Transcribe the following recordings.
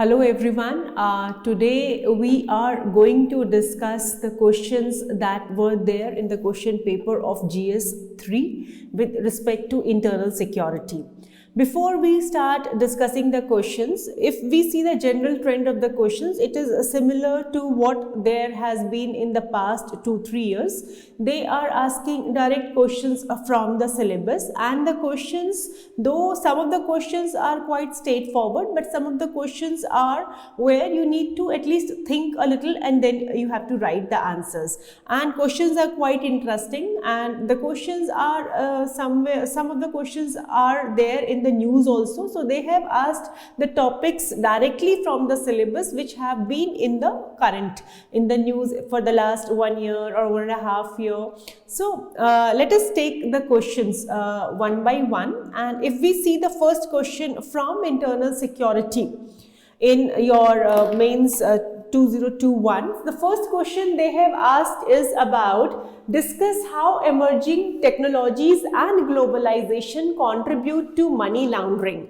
Hello everyone. Today we are going to discuss the questions that were there in the question paper of GS 3 with respect to internal security. Before we start discussing the questions, if we see the general trend of the questions, it is similar to what there has been in the past 2-3 years. They are asking direct questions from the syllabus, and the questions, though some of the questions are quite straightforward, but some of the questions are where you need to at least think a little and then you have to write the answers. And questions are quite interesting, and the questions are some of the questions are there in the news also. So they have asked the topics directly from the syllabus which have been in the news for the last 1 year or 1.5 years. So let us take the questions one by one, and if we see the first question from internal security in your mains 2021, the first question they have asked is about discuss how emerging technologies and globalization contribute to money laundering.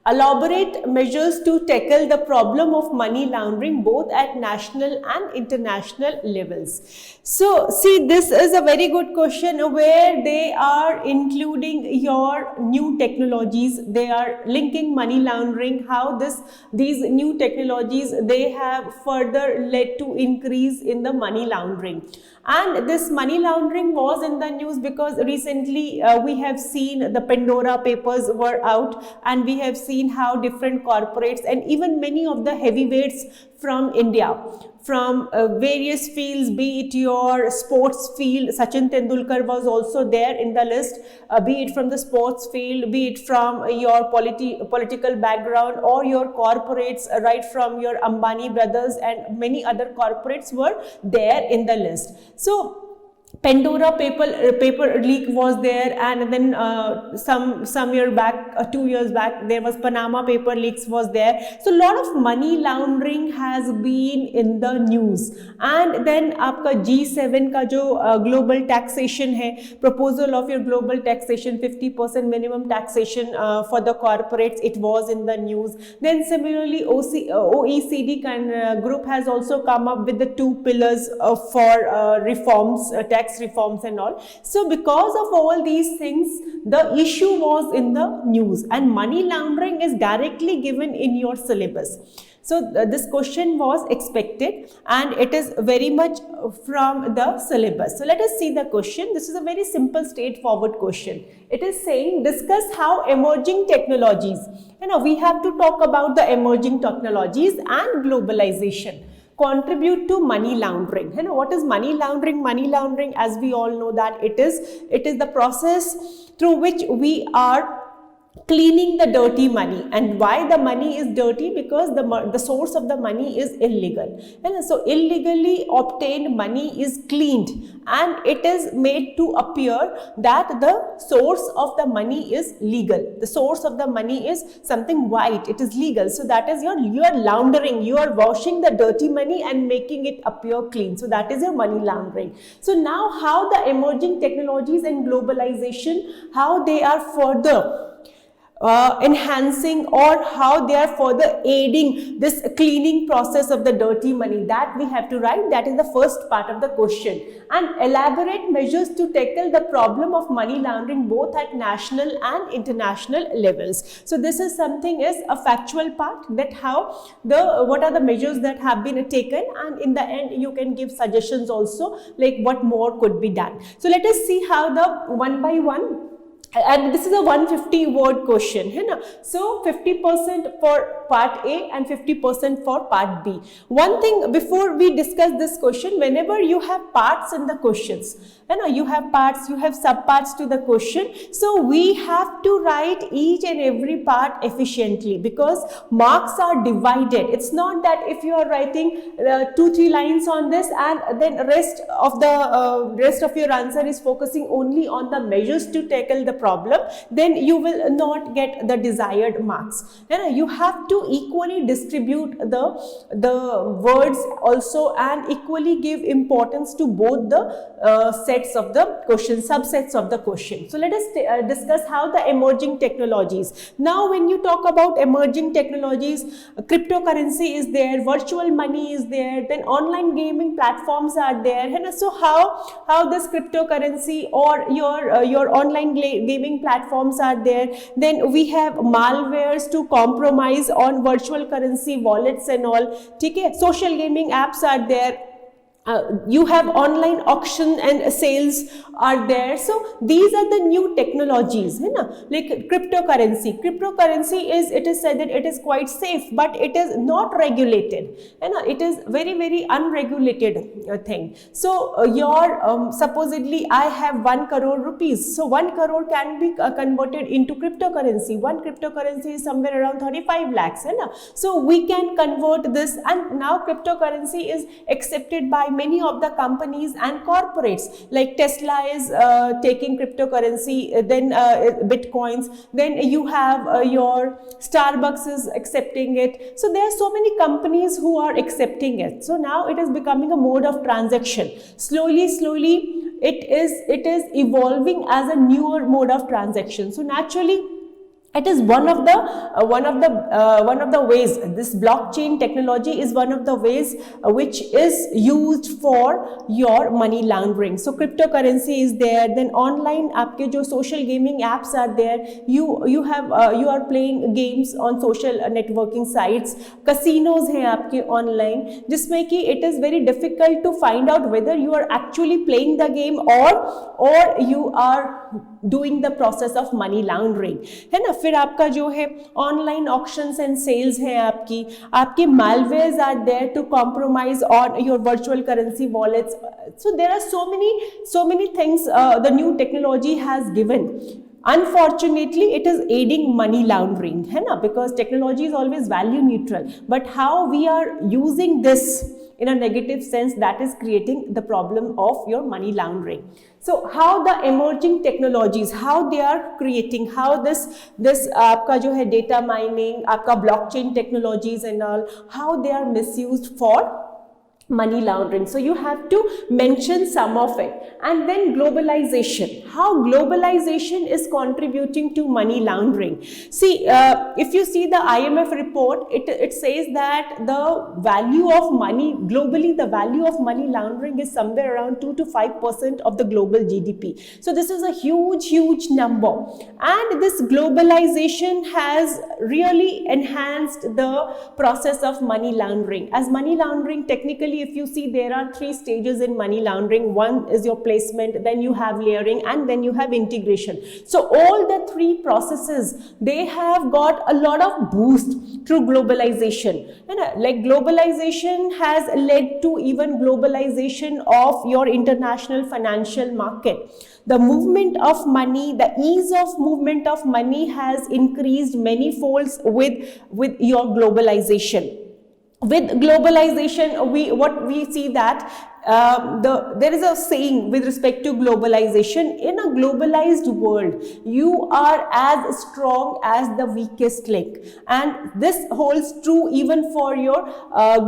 Elaborate measures to tackle the problem of money laundering both at national and international levels. So, see, this is a very good question where they are including your new technologies. They are linking money laundering, how these new technologies, they have further led to increase in the money laundering. And this money laundering was in the news because recently we have seen the Pandora papers were out, and we have seen how different corporates and even many of the heavyweights from India, from various fields, be it your sports field, Sachin Tendulkar was also there in the list, be it from the sports field, be it from your political background or your corporates, right from your Ambani brothers and many other corporates were there in the list. So Pandora paper leak was there, and then some year back, 2 years back, there was Panama paper leaks was there. So a lot of money laundering has been in the news. And then आपका G7 का जो global taxation है, proposal of your global taxation, 50% minimum taxation for the corporates, it was in the news. Then similarly OECD group has also come up with the 2 pillars for reforms, tax reforms and all. So because of all these things, the issue was in the news, and money laundering is directly given in your syllabus. So this question was expected, and it is very much from the syllabus. So let us see the question. This is a very simple, straightforward question. It is saying discuss how emerging technologies, we have to talk about the emerging technologies and globalization contribute to money laundering. What is money laundering? Money laundering, as we all know, that it is the process through which we are cleaning the dirty money. And why the money is dirty? Because the source of the money is illegal. And so illegally obtained money is cleaned, and it is made to appear that the source of the money is legal. The source of the money is something white, it is legal. So that is you are laundering, you are washing the dirty money and making it appear clean. So that is your money laundering. So now how the emerging technologies and globalization, how they are further enhancing, or how they are further aiding this cleaning process of the dirty money, that we have to write. That is the first part of the question. And elaborate measures to tackle the problem of money laundering both at national and international levels. So this is something is a factual part, that what are the measures that have been taken, and in the end you can give suggestions also, like what more could be done. So let us see how the one by one. And this is a 150 word question. So 50% for part A and 50% for part B. One thing before we discuss this question, whenever you have parts in the questions, you have parts, you have subparts to the question. So we have to write each and every part efficiently, because marks are divided. It's not that if you are writing 2-3 lines on this and then rest of your answer is focusing only on the measures to tackle the problem, then you will not get the desired marks. You have to equally distribute the words also, and equally give importance to both the sets of the question, subsets of the question. So let us discuss how the emerging technologies. Now when you talk about emerging technologies, cryptocurrency is there, virtual money is there, then online gaming platforms are there. So how this cryptocurrency or your online gaming platforms are there. Then we have malwares to compromise on virtual currency wallets and all. Okay, social gaming apps are there. You have online auction and sales are there. So these are the new technologies, like cryptocurrency. Cryptocurrency is, it is said that it is quite safe, but it is not regulated. It is very unregulated thing. So your supposedly I have 1 crore rupees. So 1 crore can be converted into cryptocurrency. One cryptocurrency is somewhere around 35 lakhs. So we can convert this, and now cryptocurrency is accepted by many of the companies and corporates. Like Tesla is taking cryptocurrency, then bitcoins, then you have your Starbucks is accepting it. So there are so many companies who are accepting it. So now it is becoming a mode of transaction. Slowly it is evolving as a newer mode of transaction. So naturally it is one of the ways. This blockchain technology is one of the ways which is used for your money laundering. So cryptocurrency is there. Then online आपके जो social gaming apps are there. You are playing games on social networking sites. Casinos हैं आपके online, जिसमें कि it is very difficult to find out whether you are actually playing the game or you are doing the process of money laundering, है ना. फिर आपका जो है online auctions and sales है आपके malwares are there to compromise on your virtual currency wallets. So there are so many things the new technology has given. Unfortunately, it is aiding money laundering, है ना, because technology is always value neutral. But how we are using this in a negative sense, that is creating the problem of your money laundering. So how the emerging technologies, how they are creating, how this आपका जो है data mining, आपका blockchain technologies and all, how they are misused for money laundering. So you have to mention some of it. And then globalization, how globalization is contributing to money laundering. See, if you see the IMF report, it says that the value of money globally, the value of money laundering is somewhere around 2 to 5% of the global GDP. So this is a huge number, and this globalization has really enhanced the process of money laundering. As money laundering, technically, if you see, there are 3 stages in money laundering. One is your placement, then you have layering, and then you have integration. So all the 3 processes, they have got a lot of boost through globalization. And like globalization has led to even globalization of your international financial market. The movement of money, the ease of movement of money has increased many folds with your globalization. With globalization, what we see that there is a saying with respect to globalization: in a globalized world, you are as strong as the weakest link. And this holds true even for your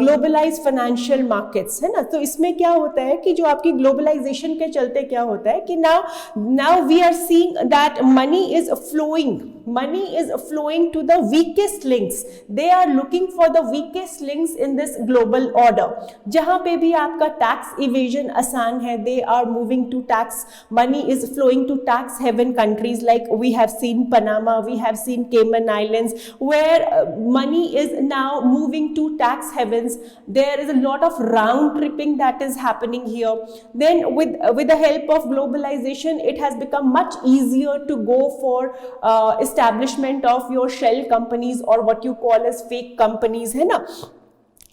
globalized financial markets, है ना. तो इसमें क्या होता है कि जो आपकी globalization के चलते क्या होता है कि now we are seeing that money is flowing to the weakest links. They are looking for the weakest links in this global order. जहाँ पे भी आपका tax evasion आसान है, they are moving to tax. Money is flowing to tax haven countries, like we have seen Panama, we have seen Cayman Islands, where money is now moving to tax havens. There is a lot of round tripping that is happening here. Then with the help of globalization, it has become much easier to go for establishment of your shell companies, or what you call as fake companies, है ना.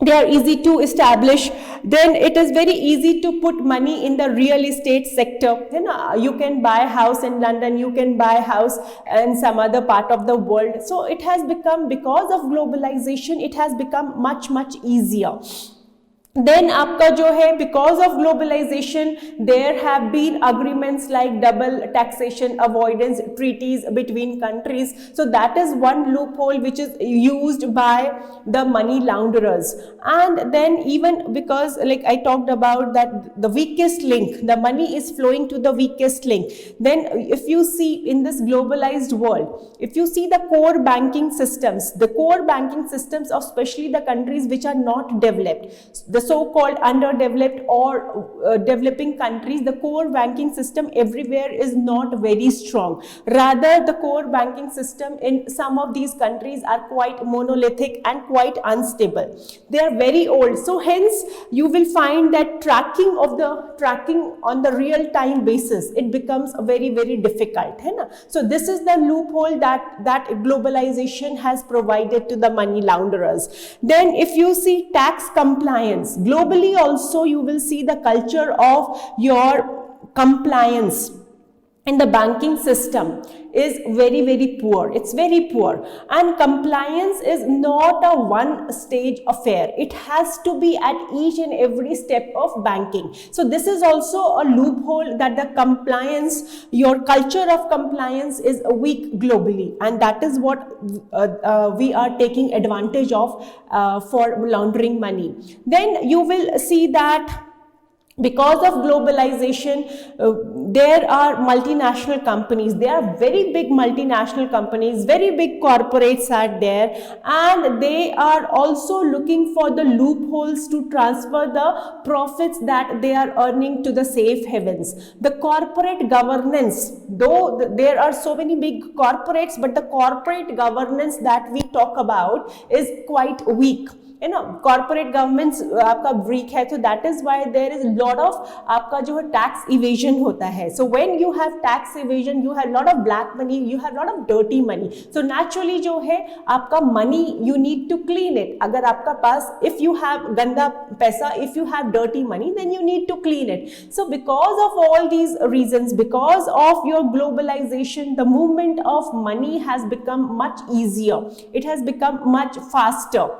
They are easy to establish. Then it is very easy to put money in the real estate sector. You know, you can buy a house in London, you can buy a house in some other part of the world. So it has become, because of globalization, it has become much easier. Then आपका जो है because of globalization there have been agreements like double taxation avoidance treaties between countries, so that is one loophole which is used by the money launderers. And then even because like I talked about that the weakest link, the money is flowing to the weakest link. Then if you see in this globalized world, if you see the core banking systems, the core banking systems of especially the countries which are not developed, the so-called underdeveloped or developing countries, the core banking system everywhere is not very strong. Rather, the core banking system in some of these countries are quite monolithic and quite unstable. They are very old. So hence, you will find that tracking on the real time basis, it becomes very, very difficult. है ना? So this is the loophole that globalization has provided to the money launderers. Then if you see tax compliance, globally also you will see the culture of your compliance in the banking system is very, very poor. It's very poor, and compliance is not a one stage affair. It has to be at each and every step of banking. So this is also a loophole, that the compliance, your culture of compliance is weak globally, and that is what we are taking advantage of for laundering money. Then you will see that because of globalization, there are multinational companies. There are very big multinational companies, very big corporates are there, and they are also looking for the loopholes to transfer the profits that they are earning to the safe havens. The corporate governance, though there are so many big corporates, but the corporate governance that we talk about is quite weak. You know, corporate governments आपका weak है, so that is why there is lot of आपका जो है tax evasion होता है. So when you have tax evasion, you have lot of black money, you have lot of dirty money. So naturally जो है आपका money you need to clean it. अगर आपका पास if you have गंदा पैसा, if you have dirty money, then you need to clean it. So because of all these reasons, because of your globalization, the movement of money has become much easier. It has become much faster.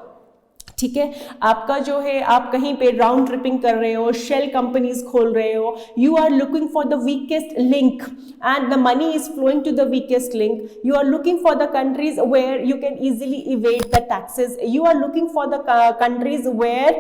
ठीक है, आपका जो है आप कहीं पे round tripping कर रहे हो, शेल कंपनीज खोल रहे हो, you are looking for the weakest link and the money is flowing to the weakest link. You are looking for the countries where you can easily evade the taxes. You are looking for the countries where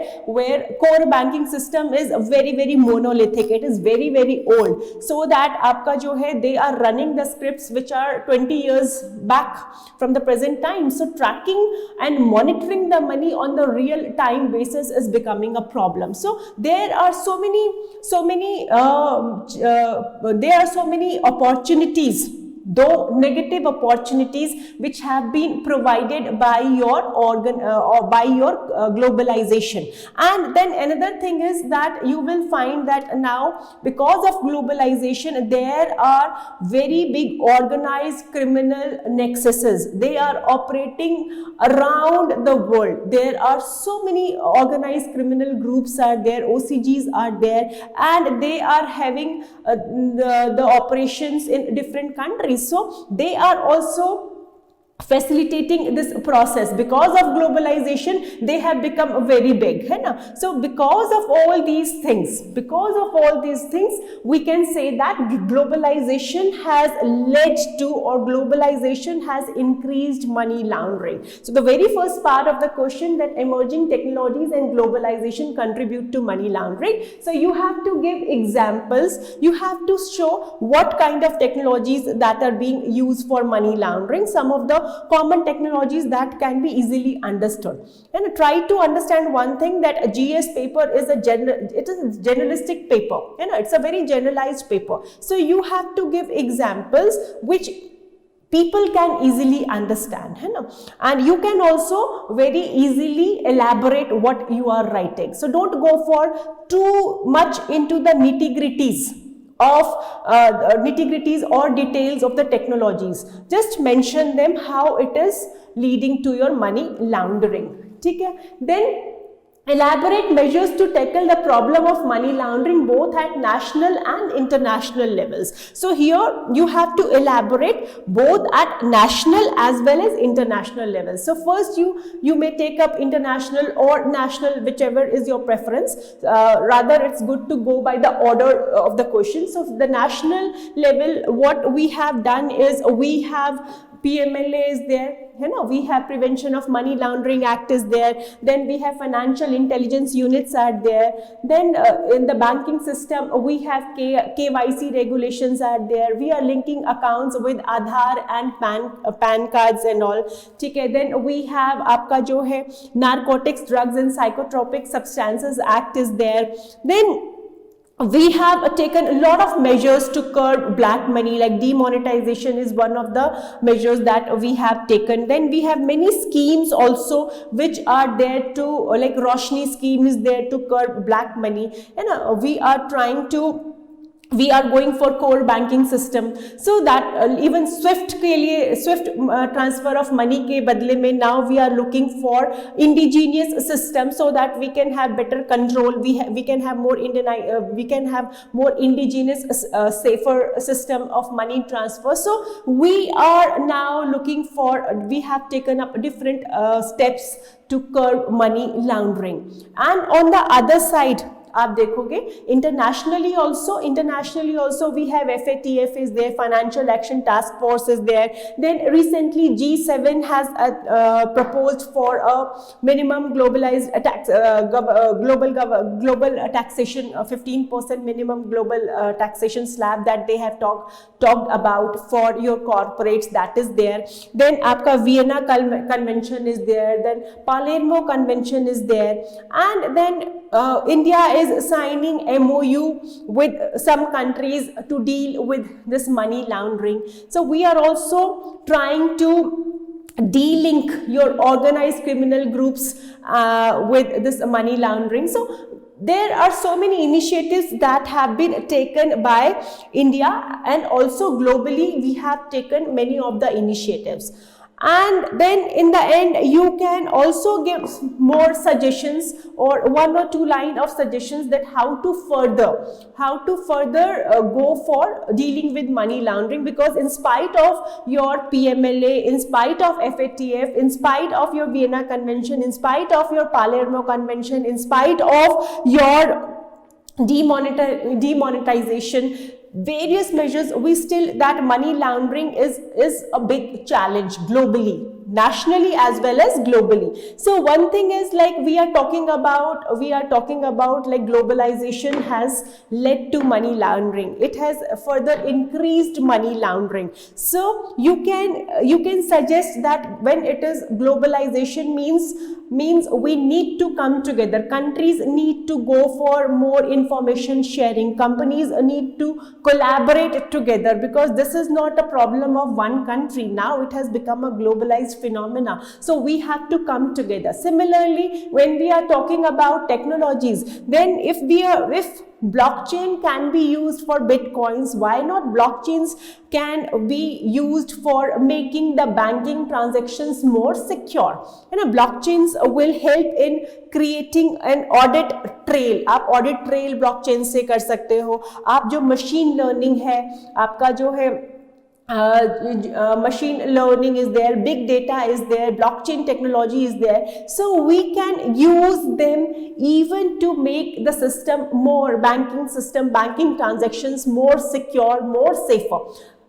core banking system is very, very monolithic, it is very, very old, so that आपका जो है they are running the scripts which are 20 years back from the present time. So tracking and monitoring the money on the real time basis is becoming a problem. So there are so many opportunities, though negative opportunities, which have been provided by your globalization. And then another thing is that you will find that now because of globalization there are very big organized criminal nexuses. They are operating around the world. There are so many organized criminal groups are there, OCGs are there, and they are having the operations in different countries. So they are also facilitating this process. Because of globalization they have become very big, है ना? So because of all these things, we can say that globalization has led to, or globalization has increased money laundering. So the very first part of the question, that emerging technologies and globalization contribute to money laundering. So you have to give examples, you have to show what kind of technologies that are being used for money laundering, some of the common technologies that can be easily understood. And try to understand one thing, that a GS paper is a generalistic paper, you know, it's a very generalized paper. So you have to give examples which people can easily understand, है ना? And you can also very easily elaborate what you are writing. So don't go for too much into the nitty-gritties or details of the technologies. Just mention them how it is leading to your money laundering. ठीक है? Then elaborate measures to tackle the problem of money laundering both at national and international levels. So here you have to elaborate both at national as well as international levels. So first you may take up international or national, whichever is your preference. Rather it's good to go by the order of the question. So the national level, what we have done is we have PMLA is there, you know, we have Prevention of Money Laundering Act is there, then we have financial intelligence units are there, then in the banking system we have KYC regulations are there, we are linking accounts with Aadhaar and PAN cards and all, ठीक है. Then we have आपका जो है Narcotics, Drugs and Psychotropic Substances Act is there. Then we have taken a lot of measures to curb black money, like demonetization is one of the measures that we have taken. Then we have many schemes also which are there to, like Roshni scheme is there to curb black money, and we are trying to, we are going for core banking system, so that even SWIFT के लिए, SWIFT transfer of money के बदले में now we are looking for indigenous system so that we can have better control, we can have more we can have more indigenous safer system of money transfer. So we are now looking for, we have taken up different steps to curb money laundering. And on the other side आप देखोगे internationally also we have FATF is there, Financial Action Task Force is there. Then recently G7 has proposed for a minimum globalized tax, global taxation, 15% minimum global taxation slab that they have talked about for your corporates, that is there. Then आपका Vienna Convention is there, then Palermo Convention is there, and then India is signing MOU with some countries to deal with this money laundering. So we are also trying to de-link your organized criminal groups with this money laundering. So there are so many initiatives that have been taken by India, and also globally we have taken many of the initiatives. And then in the end you can also give more suggestions or 1 or 2 line of suggestions that how to further go for dealing with money laundering, because in spite of your PMLA, in spite of FATF, in spite of your Vienna Convention, in spite of your Palermo Convention, in spite of your demonetization, various measures, we still, that money laundering is a big challenge globally, nationally as well as globally. So one thing is, like we are talking about like globalization has led to money laundering, it has further increased money laundering. So you can suggest that when it is globalization means we need to come together, countries need to go for more information sharing, companies need to collaborate together, because this is not a problem of one country, now it has become a globalized phenomena. So we have to come together. Similarly, when we are talking about technologies, then if blockchain can be used for bitcoins, why not blockchains can be used for making the banking transactions more secure? Blockchains will help in creating an audit trail. आप audit trail blockchain से कर सकते हो. आप जो machine learning है, आपका जो है machine learning is there, big data is there, blockchain technology is there, so we can use them even to make the system more, banking transactions more secure, more safer.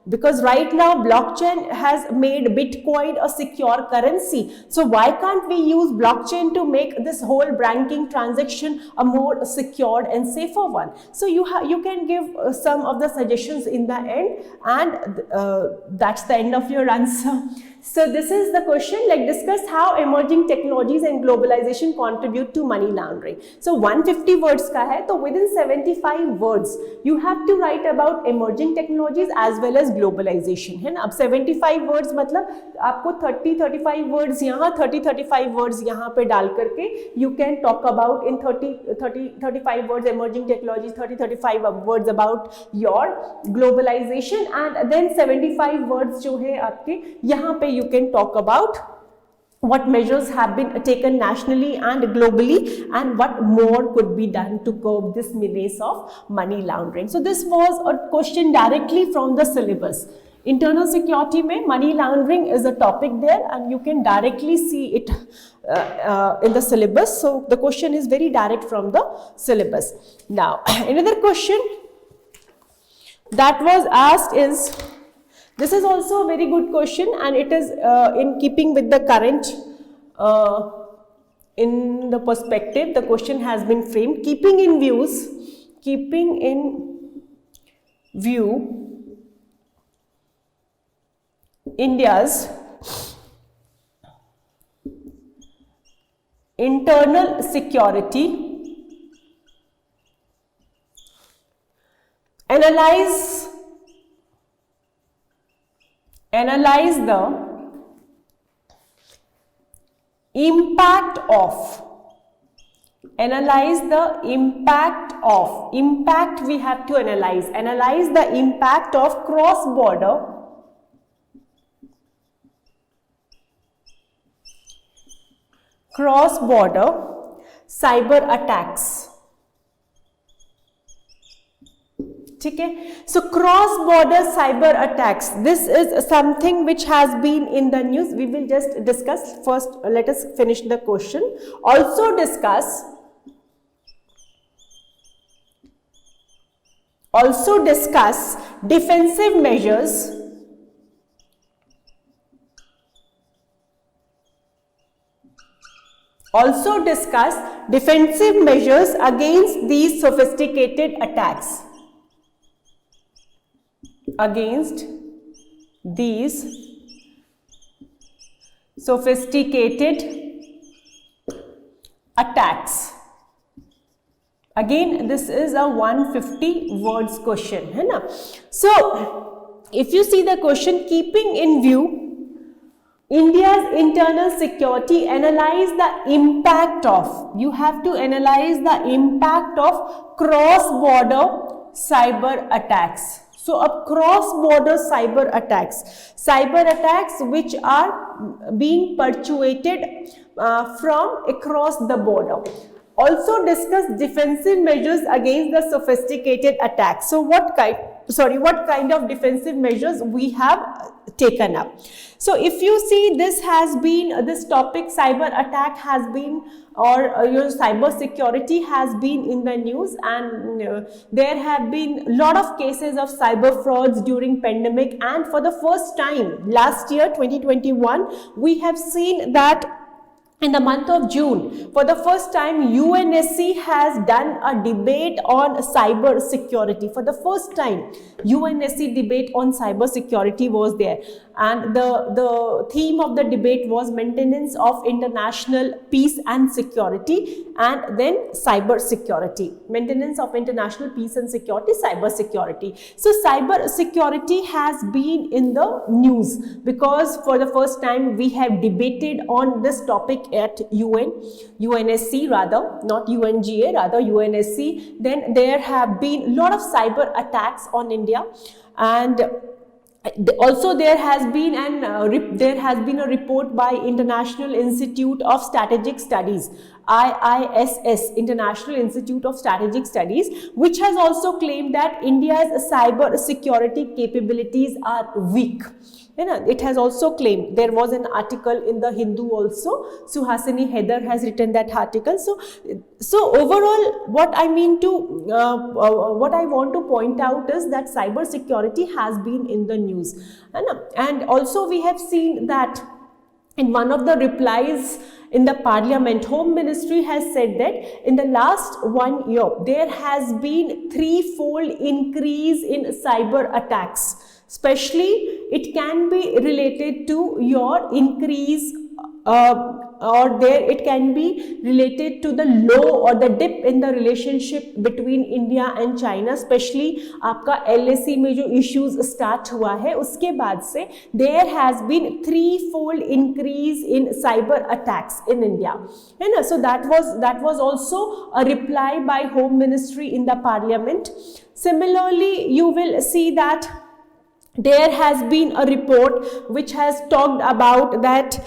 Because right now blockchain has made Bitcoin a secure currency. So why can't we use blockchain to make this whole banking transaction a more secured and safer one? So you can give some of the suggestions in the end, and that's the end of your answer. So this is the question, like discuss how emerging technologies and globalization contribute to money laundering. So 150 words का है, तो within 75 words you have to write about emerging technologies as well as globalization, है ना. अब 75 words मतलब आपको 30-35 words यहाँ, 30-35 words यहाँ पे डाल करके you can talk about in 30-35 words emerging technologies, 30-35 words about your globalization, and then 75 words जो है आपके यहाँ पे you can talk about what measures have been taken nationally and globally, and what more could be done to curb this menace of money laundering. So this was a question directly from the syllabus. Internal security mein money laundering is a topic there, and you can directly see it in the syllabus. So the question is very direct from the syllabus. Now another question that was asked is, this is also a very good question, and it is in keeping with the current in the perspective the question has been framed. Keeping in view India's internal security, analyze the impact we have to analyze the impact of cross-border cyber attacks. Okay. So cross-border cyber attacks, this is something which has been in the news. We will just discuss first. Let us finish the question. Also discuss defensive measures against these sophisticated attacks. Again, this is a 150 words question, है ना? So, if you see the question, keeping in view India's internal security, analyze the impact of, you have to analyze the impact of cross-border cyber attacks. So, cross-border cyber attacks which are being perpetuated from across the border. Also discuss defensive measures against the sophisticated attacks. So what kind of defensive measures we have taken up. So if you see, this topic cyber attack has been, or your cyber security has been in the news, and there have been a lot of cases of cyber frauds during pandemic, and for the first time last year 2021 we have seen that in the month of June, for the first time, UNSC has done a debate on cyber security. For the first time, UNSC debate on cyber security was there, and the theme of the debate was maintenance of international peace and security, and then cyber security. Maintenance of international peace and security, cyber security. So cyber security has been in the news because for the first time we have debated on this topic at UNSC rather, not UNGA, rather UNSC. Then there have been a lot of cyber attacks on India, and also there has been a report by International Institute of Strategic Studies, IISS, International Institute of Strategic Studies, which has also claimed that India's cyber security capabilities are weak. It has also claimed. There was an article in the Hindu also. Suhasini Heather has written that article. So overall, what I want to point out is that cyber security has been in the news, and also we have seen that in one of the replies in the Parliament, Home Ministry has said that in the last 1 year there has been threefold increase in cyber attacks. Especially, it can be related to your increase it can be related to the low or the dip in the relationship between India and China. Especially, आपका LAC में जो issues start हुआ है, उसके बाद से there has been threefold increase in cyber attacks in India. So that was also a reply by Home Ministry in the Parliament. Similarly, you will see that there has been a report which has talked about that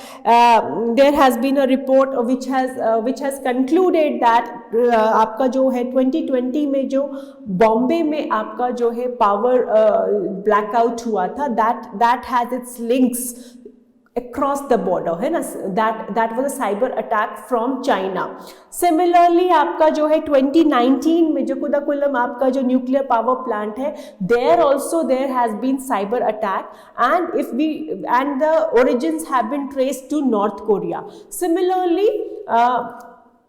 there has been a report which has concluded that आपका जो है 2020 में जो बॉम्बे में आपका जो है power blackout हुआ था, that has its links across the border है ना, that was a cyber attack from China. Similarly आपका जो है 2019 में जो कुदाकुलम आपका जो न्यूक्लियर पावर प्लांट है, there also there has been cyber attack, and the origins have been traced to North Korea. Similarly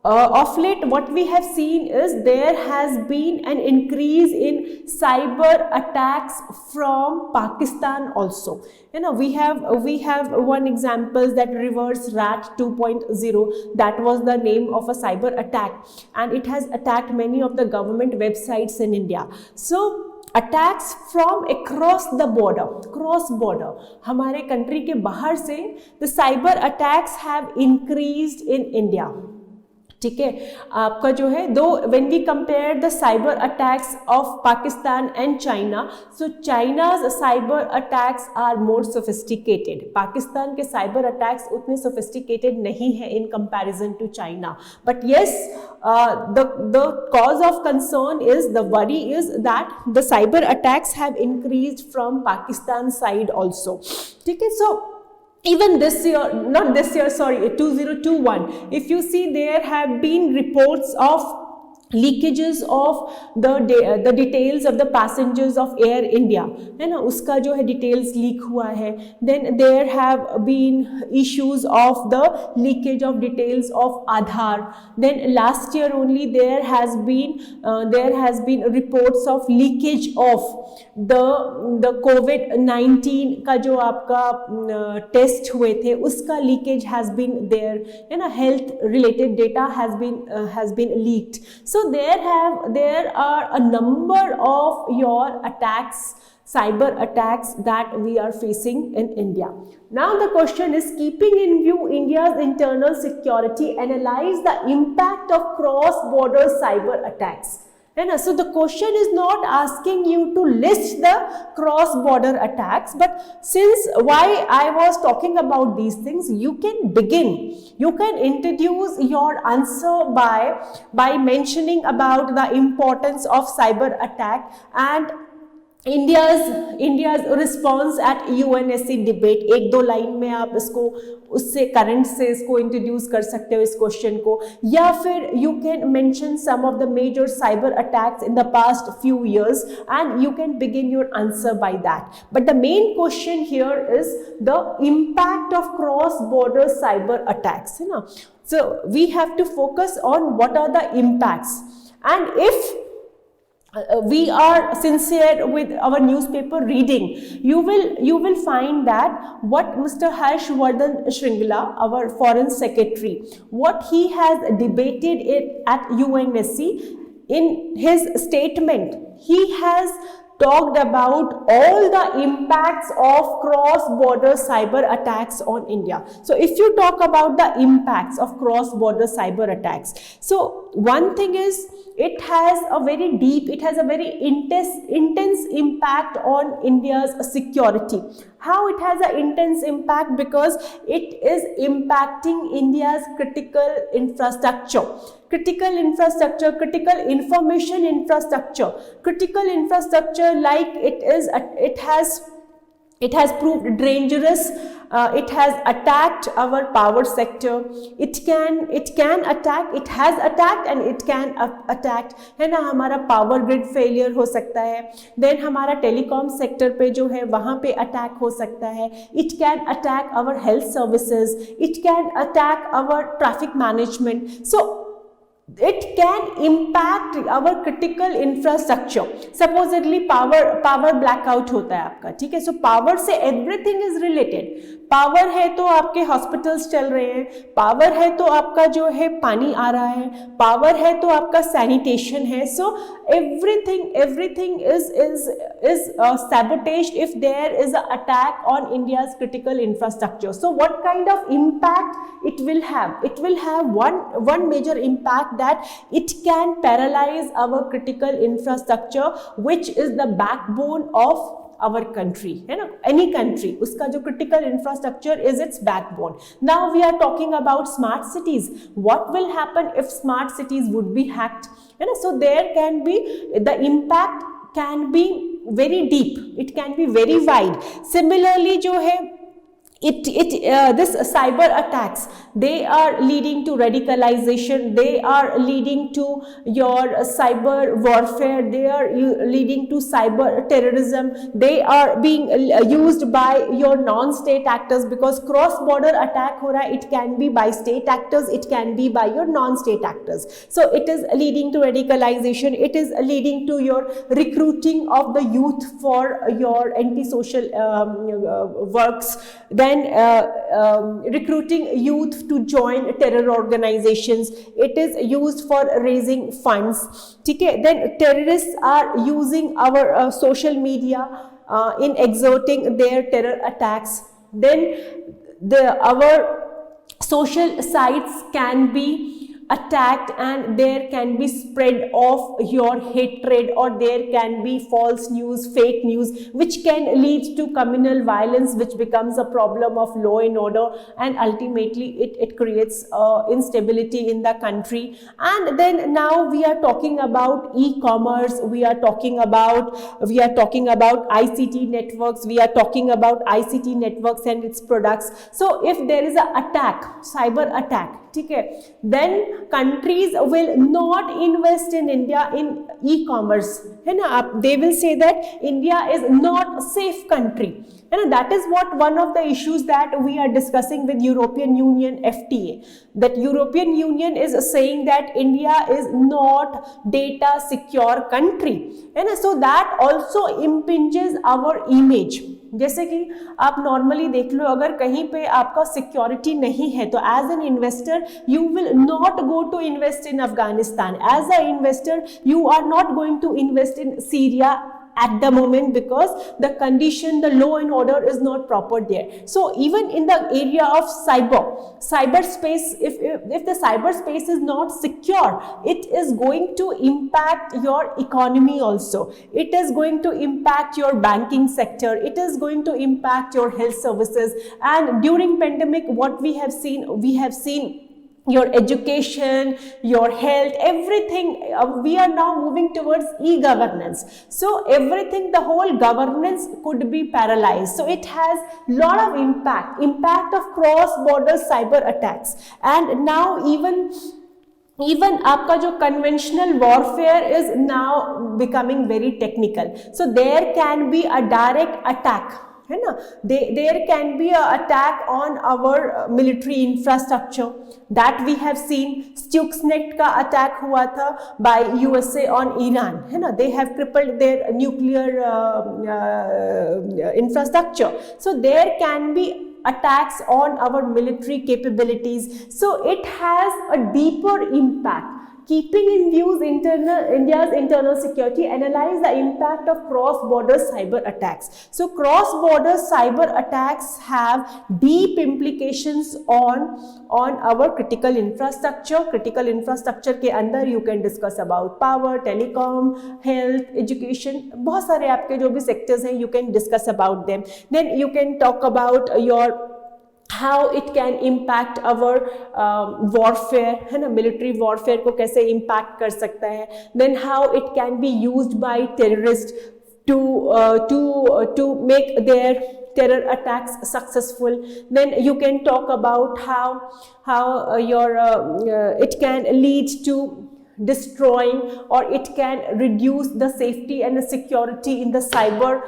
of late what we have seen is there has been an increase in cyber attacks from Pakistan also. You know, we have one example, that reverse rat 2.0, that was the name of a cyber attack, and it has attacked many of the government websites in India. So attacks from across the border, cross border, हमारे country के बाहर से the cyber attacks have increased in India. ठीक है, आपका जो है दो when we compare the cyber attacks of Pakistan and China, so China's cyber attacks are more sophisticated. Pakistan के साइबर अटैक्स उतने सोफिस्टिकेटेड नहीं है in comparison to China. But yes, the cause of concern is, the worry is that the cyber attacks have increased from Pakistan side also. ठीक है, so even this year, not this year, sorry, 2021, if you see, there have been reports of leakages of the details of the passengers of Air India, है ना, उसका जो है details leak हुआ है. Then there have been issues of the leakage of details of Aadhaar. Then last year only there has been reports of leakage of the COVID-19 का जो आपका टेस्ट हुए थे, उसका लीकेज has been there, है ना, health related data has been leaked. So there are a number of your attacks, cyber attacks, that we are facing in India. Now the question is, keeping in view India's internal security, analyze the impact of cross-border cyber attacks. So the question is not asking you to list the cross-border attacks, but since why I was talking about these things, you can begin. You can introduce your answer by mentioning about the importance of cyber attack and India's response at UNSC debate. एक दो line में आप इसको उससे current से इसको introduce कर सकते हो इस क्वेश्चन को, या फिर you can mention some of the major cyber attacks in the past few years and you can begin your answer by that. But the main question here is the impact of cross border cyber attacks, है ना. So we have to focus on what are the impacts, and if we are sincere with our newspaper reading, you will find that what Mr. Harshvardhan Shringla, our foreign secretary, what he has debated it at UNSC, in his statement he has talked about all the impacts of cross-border cyber attacks on India. So if you talk about the impacts of cross-border cyber attacks, so one thing is it has a very deep, it has a very intense impact on India's security. How it has an intense impact? Because it is impacting India's critical infrastructure, critical information infrastructure, critical infrastructure, like it has proved dangerous. It has attacked our power sector. It can attack, it has attacked and it can attack, है ना. हमारा power grid failure हो सकता है. Then हमारा telecom sector पे जो है वहाँ पे attack हो सकता है. It can attack our health services. It can attack our traffic management. So it can impact our critical infrastructure. Supposedly power blackout होता है आपका, ठीक है. So power से everything is related. पावर है तो आपके हॉस्पिटल्स चल रहे हैं, पावर है तो आपका जो है पानी आ रहा है, पावर है तो आपका सैनिटेशन है. सो everything is sabotaged if there is an attack on India's critical infrastructure. So what kind of impact it will have? It will have one major impact, that it can paralyze our critical infrastructure, which is the backbone of our country, है ना, any country, उसका जो critical infrastructure is its backbone. Now we are talking about smart cities. What will happen if smart cities would be hacked? है ना, so there can be, the impact can be very deep, it can be very wide. Similarly जो है, this cyber attacks, they are leading to radicalization, they are leading to your cyber warfare, they are leading to cyber terrorism, they are being used by your non-state actors, because cross-border attack हो रहा है, it can be by state actors, it can be by your non-state actors. So it is leading to radicalization, it is leading to your recruiting of the youth for your anti-social works, then recruiting youth to join terror organizations, it is used for raising funds, ठीक है. Then terrorists are using our social media in exerting their terror attacks. Then our social sites can be attacked and there can be spread of your hatred, or there can be false news, fake news, which can lead to communal violence, which becomes a problem of law and order, and ultimately it creates instability in the country. And then now we are talking about e-commerce, we are talking about ICT networks, we are talking about ICT networks and its products. So if there is an attack, cyber attack, ठीक है, then countries will not invest in India in e-commerce, है ना. They will say that India is not a safe country, है ना. That is what one of the issues that we are discussing with European Union FTA, that European Union is saying that India is not data secure country, है ना. So that also impinges our image. जैसे कि आप normally देख लो, अगर कहीं पे आपका सिक्योरिटी नहीं है तो as an investor you will not go to invest in Afghanistan, as a investor you are not going to invest in Syria at the moment, because the condition, the law and order is not proper there. So even in the area of cyberspace, if the cyberspace is not secure, it is going to impact your economy also, it is going to impact your banking sector, it is going to impact your health services. And during pandemic, what we have seen your education, your health, everything, we are now moving towards e-governance. So everything, the whole governance could be paralyzed. So it has lot of impact of cross-border cyber attacks. And now even आपका जो conventional warfare is now becoming very technical. So there can be a direct attack, है ना. There can be an attack on our military infrastructure that we have seen. Stuxnet का attack हुआ था by USA on Iran, है ना. They have crippled their nuclear infrastructure. So there can be attacks on our military capabilities. So it has a deeper impact. Keeping in view India's internal security, analyze the impact of cross-border cyber attacks. So cross-border cyber attacks have deep implications on our critical infrastructure. Critical infrastructure के अंदर you can discuss about power, telecom, health, education, बहुत सारे आपके जो भी sectors हैं, you can discuss about them. Then you can talk about your how it can impact our warfare, है ना, military warfare को कैसे impact कर सकता है. Then how it can be used by terrorists to make their terror attacks successful. Then you can talk about how it can lead to destroying, or it can reduce the safety and the security in the cyber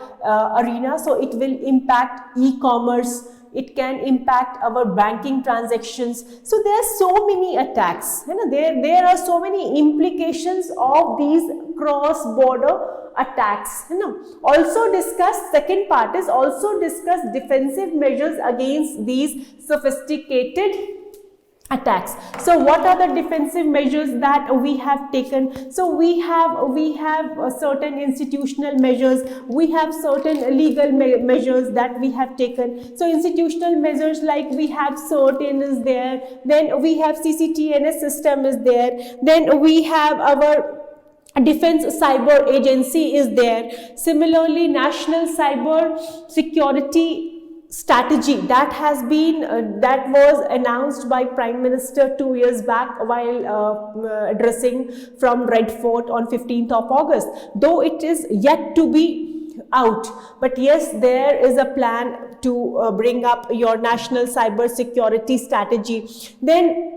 arena. So it will impact e-commerce, it can impact our banking transactions. So there are so many attacks, you know, there are so many implications of these cross-border attacks, you know. Also discuss, second part is also discuss defensive measures against these sophisticated attacks. So what are the defensive measures that we have taken? So we have certain institutional measures, we have certain legal measures that we have taken. So institutional measures, like we have CERT-In is there, then we have CCTNS system is there, then we have our Defense Cyber Agency is there. Similarly, National Cyber Security Strategy that has been that was announced by Prime Minister 2 years back while addressing from Red Fort on 15th of August. Though it is yet to be out, but yes, there is a plan to bring up your National Cyber Security Strategy. Then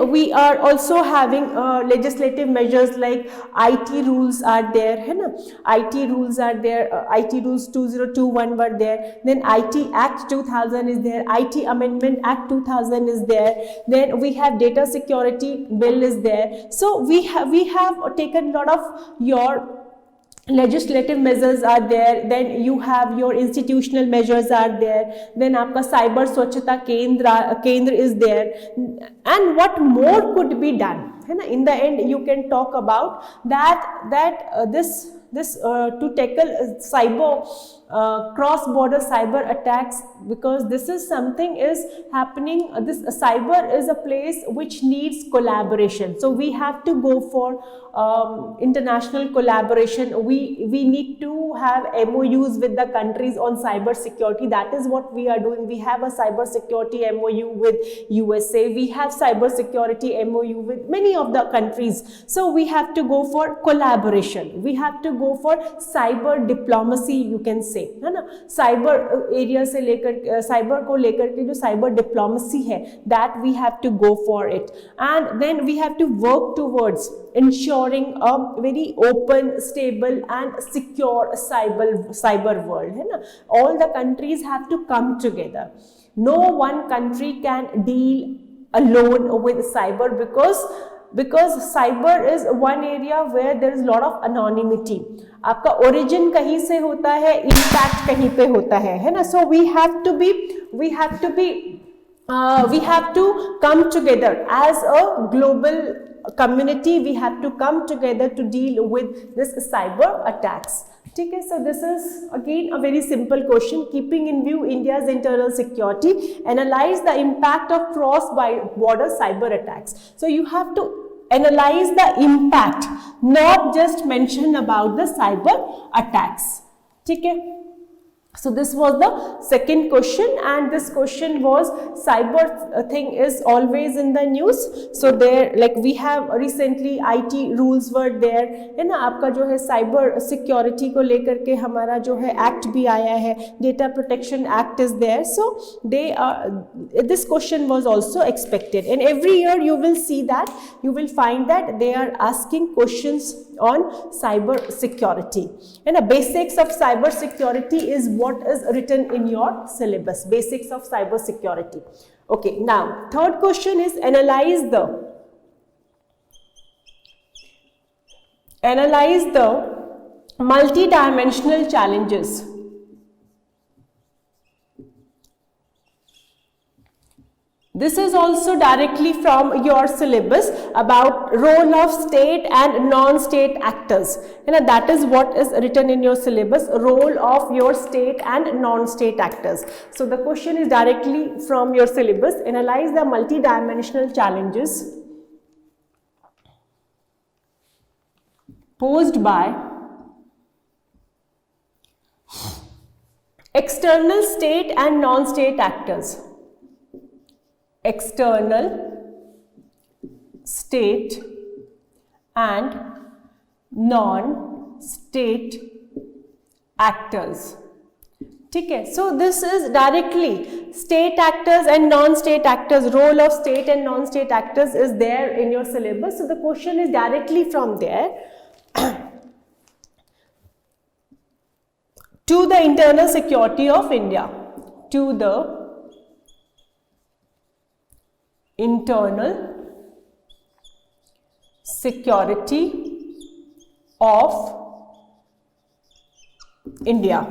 we are also having legislative measures like IT rules are there, है ना? IT rules are there. IT rules 2021 were there. Then IT Act 2000 is there. IT Amendment Act 2000 is there. Then we have Data Security Bill is there. So we have taken a lot of your legislative measures are there. Then you have your institutional measures are there. Then आपका cyber स्वच्छता केंद्र is there. And what more could be done, है ना? In the end you can talk about this to tackle cyber cross-border cyber attacks, because this is something is happening. This cyber is a place which needs collaboration, so we have to go for international collaboration. We need to have MOUs with the countries on cyber security. That is what we are doing. We have a cyber security MOU with USA. We have cyber security MOU with many of the countries. So we have to go for collaboration. We have to go for cyber diplomacy, you can say, है ना? Cyber area से लेकर cyber को लेकर के जो cyber diplomacy है, that we have to go for it. And then we have to work towards ensuring a very open, stable and secure cyber world, है ना? All the countries have to come together. No one country can deal alone with cyber, because cyber is one area where there is a lot of anonymity. आपका origin कहीं से होता है, impact कहीं पे होता है ना? So we have to come together as a global community. We have to come together to deal with this cyber attacks. ठीक है? So this is again a very simple question. Keeping in view India's internal security, analyze the impact of cross-border cyber attacks. So you have to analyze the impact, not just mention about the cyber attacks. ठीक है? So this was the second question, and this question was cyber thing is always in the news. So there, like we have recently IT rules were there, है ना? आपका जो है cyber security को लेकर के हमारा जो है act भी आया है, Data Protection Act is there. So this question was also expected, and every year you will see that, you will find that they are asking questions on cyber security. And the basics of cyber security is what is written in your syllabus, basics of cyber security. Okay, now third question is analyze the multi-dimensional challenges. This is also directly from your syllabus about role of state and non-state actors. And that is what is written in your syllabus, role of your state and non-state actors. So the question is directly from your syllabus, analyze the multi-dimensional challenges posed by external state and non-state actors. External state and non-state actors. ठीक है? So this is directly state actors and non-state actors, role of state and non-state actors is there in your syllabus. So the question is directly from there to the internal security of India, to the internal security of India.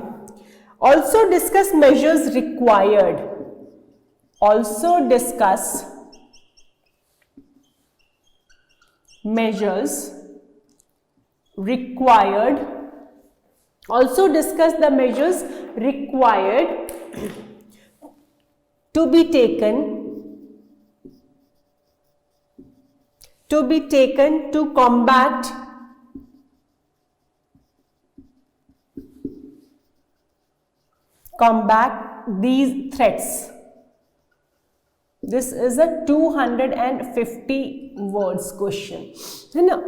Also discuss measures required. Also discuss measures required. Also discuss the measures required to be taken to combat combat these threats. This is a 250 words question, है ना.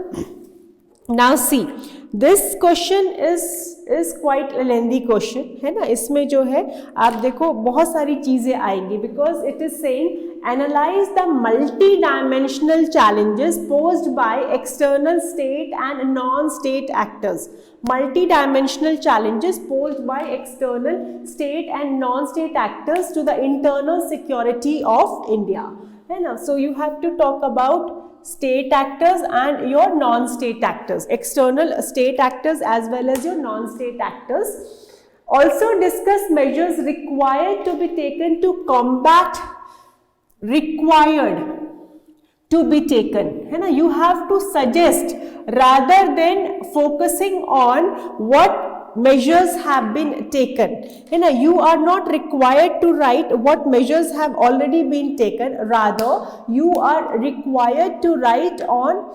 Now see, this question is quite a lengthy question, है ना. इसमें जो है आप देखो बहुत सारी चीजें आएंगी, because it is saying analyze the multi-dimensional challenges posed by external state and non-state actors. Multi-dimensional challenges posed by external state and non-state actors to the internal security of India, है ना. So you have to talk about state actors and your non-state actors, external state actors as well as your non-state actors. Also discuss measures required to be taken to combat, required to be taken, है ना. You have to suggest rather than focusing on what measures have been taken, है ना. You are not required to write what measures have already been taken, rather you are required to write on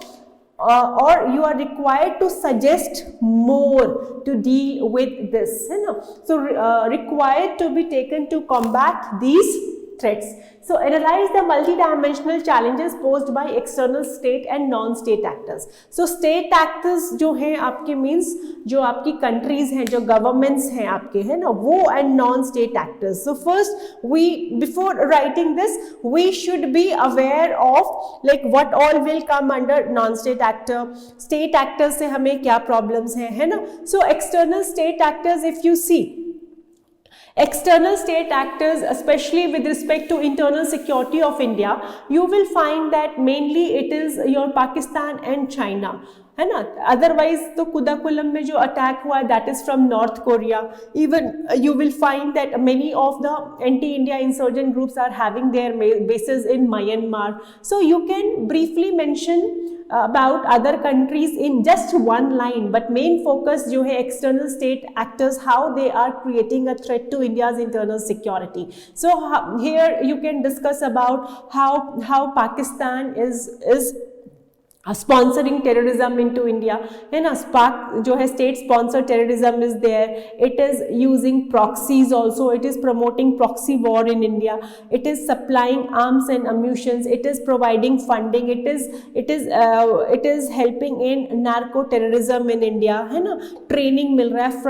or you are required to suggest more to deal with this, है ना. So required to be taken to combat these threats. So analyze the multidimensional challenges posed by external state and non-state actors. So state actors जो हैं आपके means जो आपकी countries हैं, जो governments हैं आपके, है ना, वो and non-state actors. So first we, before writing this, we should be aware of like what all will come under non-state actor. State actors से हमें क्या problems हैं, है ना. So external state actors, if you see, external state actors, especially with respect to internal security of India, you will find that mainly it is your Pakistan and China, है ना. Otherwise तो कुदाकुलम में जो attack हुआ that is from North Korea. Even you will find that many of the anti-India insurgent groups are having their bases in Myanmar. So you can briefly mention about other countries in just one line, but main focus जो है external state actors, how they are creating a threat to India's internal security. So here you can discuss about how Pakistan is sponsoring terrorism into India, है ना. SPAC जो है state sponsored terrorism is there. It is using proxies also. It is promoting proxy war in India. It is supplying arms and ammunitions. It is providing funding. It is helping in narco terrorism in India, है ना. Training मिल रहा है,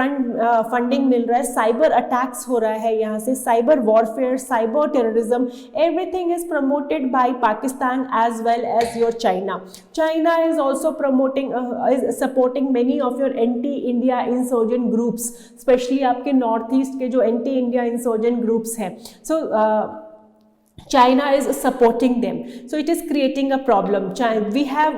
funding मिल रहा है, cyber attacks हो रहा है यहाँ से, cyber warfare, cyber terrorism, everything is promoted by Pakistan as well as your China. China is also promoting, is supporting many of your anti-India insurgent groups, especially आपके नॉर्थ ईस्ट के जो anti-India insurgent groups हैं. So China is supporting them. So it is creating a problem. We have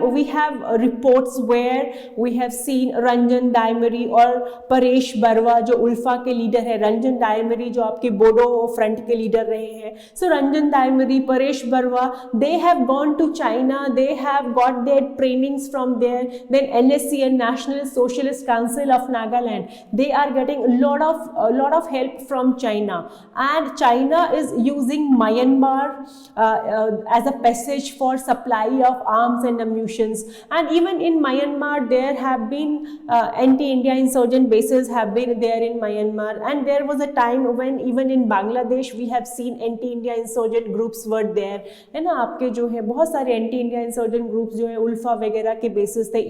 reports where we have seen Ranjan Daimari और परेश बरवा जो उल्फा के leader है. रंजन डायमरी जो आपके बोडो फ्रंट के लीडर रहे हैं. So Ranjan डायमरी, Paresh Barwa, they have gone to China. They have got their trainings from there. Then NSC and National Socialist Council of Nagaland, they are getting a lot of help from China, and China is using Myanmar as a passage for supply of arms and ammunitions. And even in Myanmar there have been anti-India insurgent bases have been there in Myanmar, and there was a time when even in Bangladesh we have seen anti-India insurgent groups were there, है ना. आपके जो है बहुत सारे anti-India insurgent groups जो है उल्फा वगैरह के bases थे.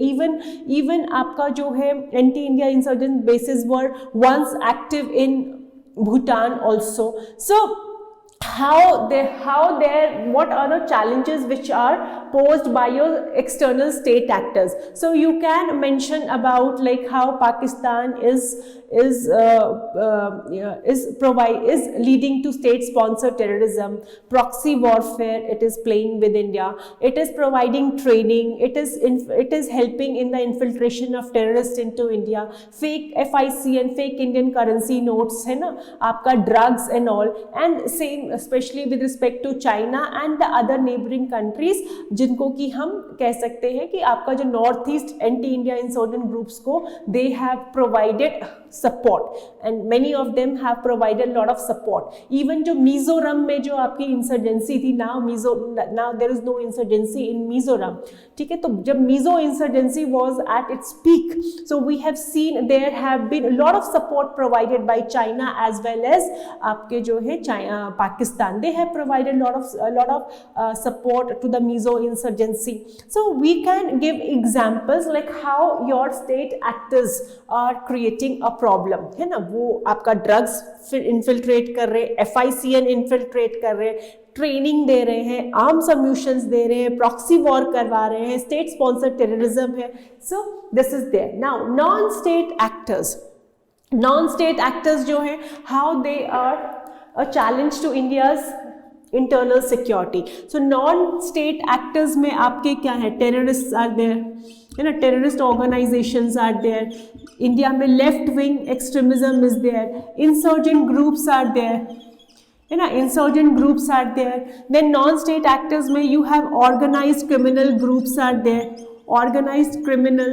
Even आपका जो है anti-India insurgent bases were once active in Bhutan also. So what are the challenges which are posed by your external state actors? So you can mention about like how Pakistan is leading to state sponsored terrorism, proxy warfare it is playing with India, it is providing training, it is helping in the infiltration of terrorists into India, fake FIC and fake Indian currency notes, है ना, आपका drugs and all. And same especially with respect to China and the other neighboring countries, जिनको कि हम कह सकते हैं कि आपका जो north east anti India insurgent groups को they have provided support, and many of them have provided a lot of support. Even जो मिजोरम में जो आपकी इंसर्जेंसी थी, now there is no insurgency in Mizoram. ठीक है, तो जब Mizo insurgency was at its peak, so we have seen there have been a lot of support provided by China as well as आपके जो है Pakistan. They have provided a lot of support to the mizo insurgency. So we can give examples like how your state actors are creating a problem, है ना, वो आपका drugs infiltrate कर रहे, FICN infiltrate कर रहे, ट्रेनिंग दे रहे हैं, आर्म्स अम्यूशंस दे रहे हैं, प्रॉक्सी वॉर करवा रहे हैं, स्टेट स्पॉन्सर्ड टेररिज्म है. So this is there. Now non state actors जो है, how they are a challenge to India's internal security. So non state actors में आपके क्या है, टेररिस्ट आर देयर, है ना, terrorist organisations are there. India में left wing extremism is there, insurgent groups are there, है ना, insurgent groups are there. Then non state actors में you have organised criminal groups are there, organised criminal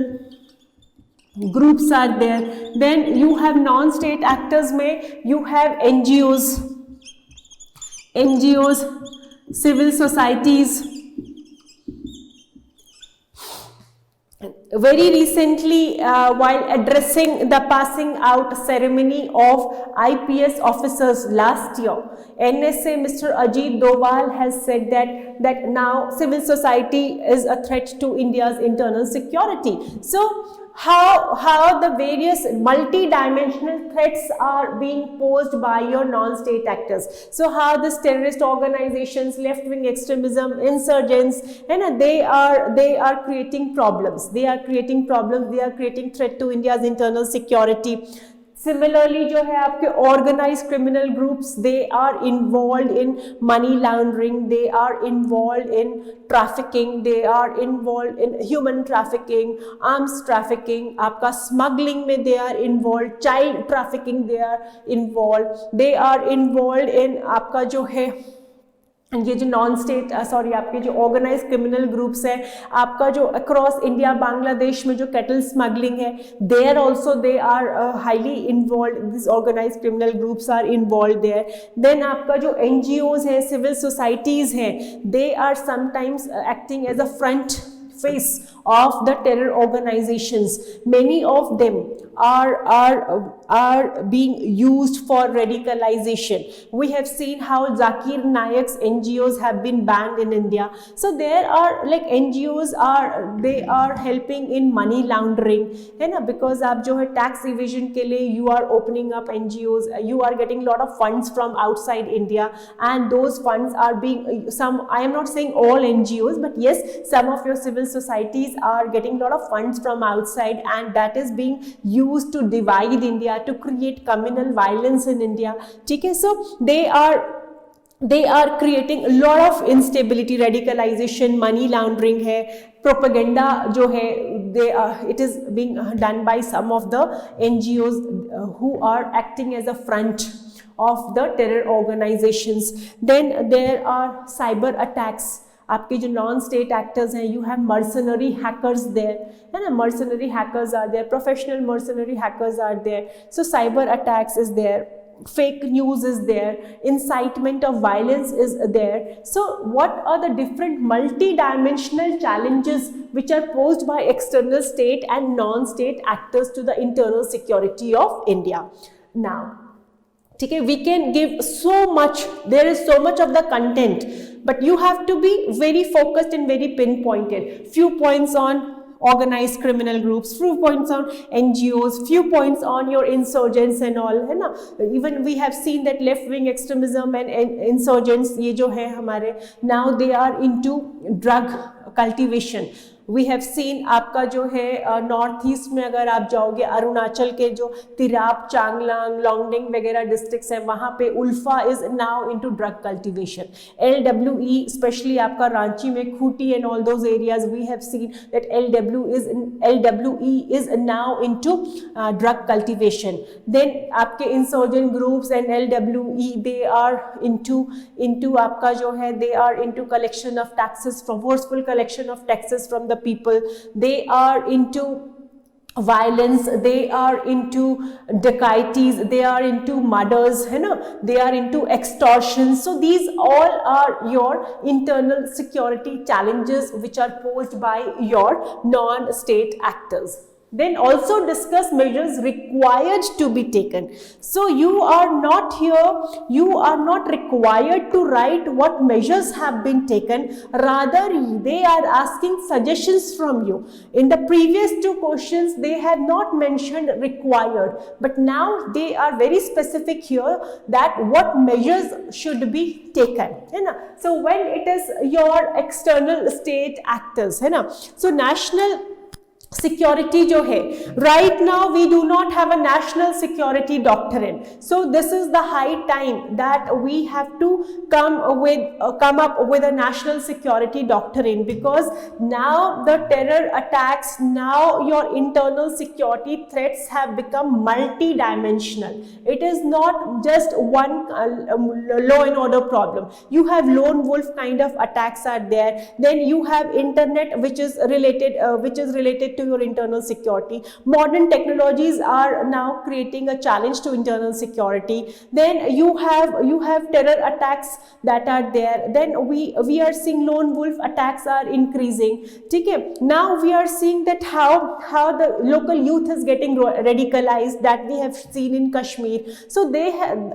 groups are there. Then you have non-state actors में you have NGOs, civil societies. Very recently, while addressing the passing out ceremony of IPS officers last year, NSA Mr. Ajit Doval has said that now civil society is a threat to India's internal security. So how the various multi-dimensional threats are being posed by your non-state actors. So how this terrorist organizations, left-wing extremism, insurgents, and they are creating problems. They are creating threat to India's internal security. Similarly जो है आपके organized criminal groups, they are involved in money laundering, they are involved in trafficking, they are involved in human trafficking, arms trafficking, आपका smuggling में they are involved, child trafficking they are involved in आपका जो है ये जो non state आपके जो organise criminal groups है, आपका जो अक्रॉस इंडिया बांग्लादेश में जो कैटल स्मगलिंग है, there also they are highly involve, this organise criminal groups are involve there. Then आपका जो NGOs है, सिविल सोसाइटीज़ हैं, they are sometimes acting as a front face of the terror organizations. Many of them are being used for radicalization. We have seen how Zakir Naik's NGOs have been banned in India. So there are like NGOs they are helping in money laundering, है ना, because आप जो है tax evasion के लिए you are opening up NGOs, you are getting lot of funds from outside India, and those funds are being I am not saying all NGOs, but yes, some of your civil societies are getting a lot of funds from outside, and that is being used to divide India, to create communal violence in India. ठीक है, so they are creating a lot of instability, radicalization, money laundering है, propaganda जो है, it is being done by some of the NGOs who are acting as a front of the terror organizations. Then there are cyber attacks. आपके जो non state actors हैं, you have mercenary hackers there, है ना, mercenary hackers are there, professional mercenary hackers are there. So cyber attacks is there, fake news is there, incitement of violence is there. So what are the different multi-dimensional challenges which are posed by external state and non-state actors to the internal security of India? Now, ठीक है, we can give so much, there is so much of the content, but you have to be very focused and very pinpointed. Few points on organized criminal groups, few points on NGOs, few points on your insurgents and all, है ना. Even we have seen that left wing extremism and insurgents ये जो है हमारे, now they are into drug cultivation. We have seen आपका जो है north east में अगर आप जाओगे, अरुणाचल के जो तिराप, चांगलांग, लोंगडिंग वगैरह डिस्ट्रिक्ट्स हैं, वहाँ पे ULFA is now into drug cultivation. LWE specially आपका रांची में Khunti and all those areas, we have seen that LWE is now into drug cultivation. Then आपके insurgent groups and LWE they are into आपका जो है, they are into collection of taxes, from forceful collection of taxes from the people. They are into violence, they are into dacoities, they are into murders, है ना, they are into extortion. So these all are your internal security challenges which are posed by your non-state actors. Then also discuss measures required to be taken. So you are not here, you are not required to write what measures have been taken, rather they are asking suggestions from you. In the previous two questions they had not mentioned required, but now they are very specific here that what measures should be taken, है ना. So when it is your external state actors, है ना, so national security जो है, right now we do not have a national security doctrine. So this is the high time that we have to come up with a national security doctrine, because now the terror attacks, now your internal security threats have become multi-dimensional. It is not just one law and order problem. You have lone wolf kind of attacks are there, then you have internet which is related to your internal security. Modern technologies are now creating a challenge to internal security. Then you have terror attacks that are there. Then we are seeing lone wolf attacks are increasing. Okay, now we are seeing that how the local youth is getting radicalized, that we have seen in Kashmir. So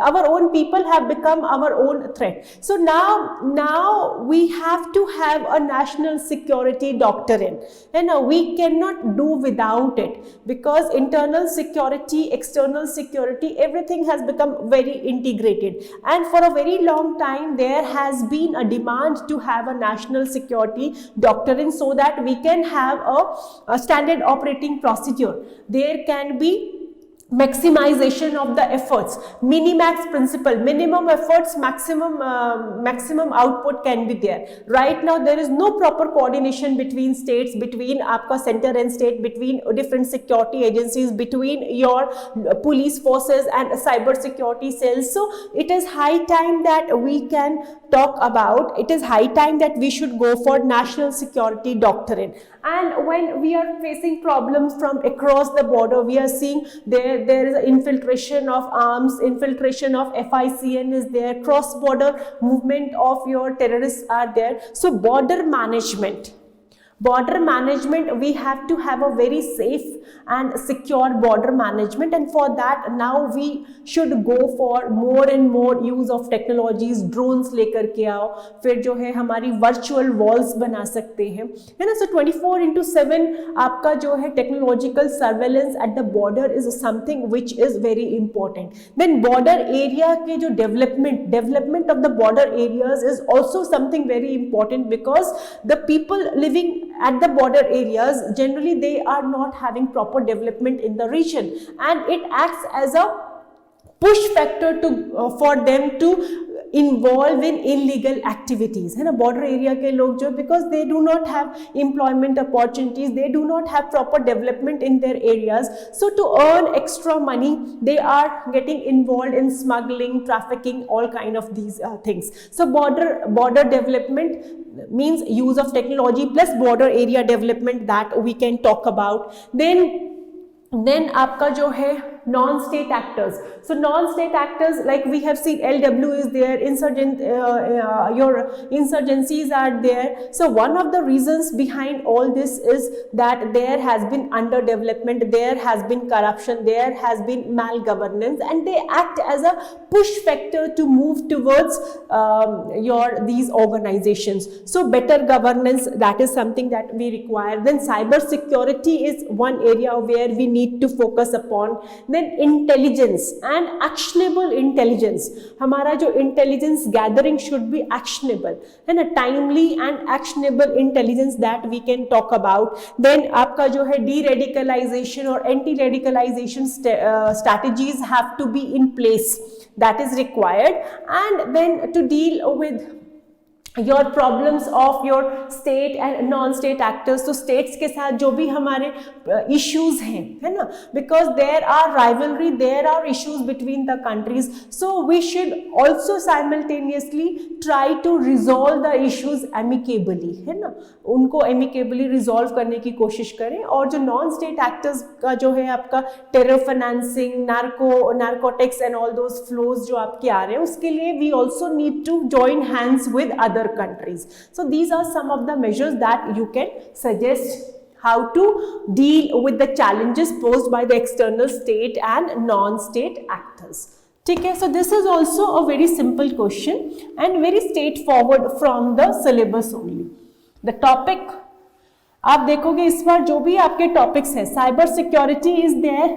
our own people have become our own threat. So now we have to have a national security doctrine, and we cannot do without it, because internal security, external security, everything has become very integrated. And for a very long time there has been a demand to have a national security doctrine, so that we can have a standard operating procedure. There can be maximization of the efforts, minimax principle, minimum efforts, maximum output can be there. Right now there is no proper coordination between states, between आपका center and state, between different security agencies, between your police forces and cyber security cells. So it is high time that we can talk about, it is high time that we should go for national security doctrine. And when we are facing problems from across the border, we are seeing there is infiltration of arms, infiltration of FICN is there, cross-border movement of your terrorists are there. So border management, we have to have a very safe and secure border management, and for that now we should go for more and more use of technologies. drones लेकर के आओ, फिर जो है हमारी virtual walls बना सकते हैं, है ना. So 24/7 आपका जो है technological surveillance at the border is something which is very important. Then border area के जो development of the border areas is also something very important, because the people living at the border areas generally they are not having proper development in the region, and it acts as a push factor to for them to involve in illegal activities, है ना. border area के लोग जो, because they do not have employment opportunities, they do not have proper development in their areas, so to earn extra money they are getting involved in smuggling, trafficking, all kind of these things. So border development means use of technology plus border area development that we can talk about. Then आपका जो है non-state actors. So non-state actors, like we have seen LW is there, your insurgencies are there. So one of the reasons behind all this is that there has been underdevelopment, there has been corruption, there has been malgovernance, and they act as a push factor to move towards these organizations. So better governance, that is something that we require. Then cyber security is one area where we need to focus upon. Then intelligence and actionable intelligence, हमारा जो intelligence gathering should be actionable, है ना, timely and actionable intelligence that we can talk about. Then आपका जो है de-radicalization or anti-radicalization strategies have to be in place, that is required. And then to deal with your problems of your state and non state actors, तो states के साथ जो भी हमारे issues हैं, है ना, because there are rivalry, there are issues between the countries, so we should also simultaneously try to resolve the issues amicably, है ना, उनको एमिकेबली रिजॉल्व करने की कोशिश करें। और जो नॉन स्टेट एक्टर्स का जो है आपका terror financing, narcotics and all those flows जो आपके आ रहे हैं, उसके लिए we also need to join hands with other countries. So these are some of the measures that you can suggest how to deal with the challenges posed by the external state and non-state actors. ठीक है, so this is also a very simple question and very straightforward from the syllabus only. The topic आप देखोगे इस बार जो भी आपके topics हैं, cyber security is there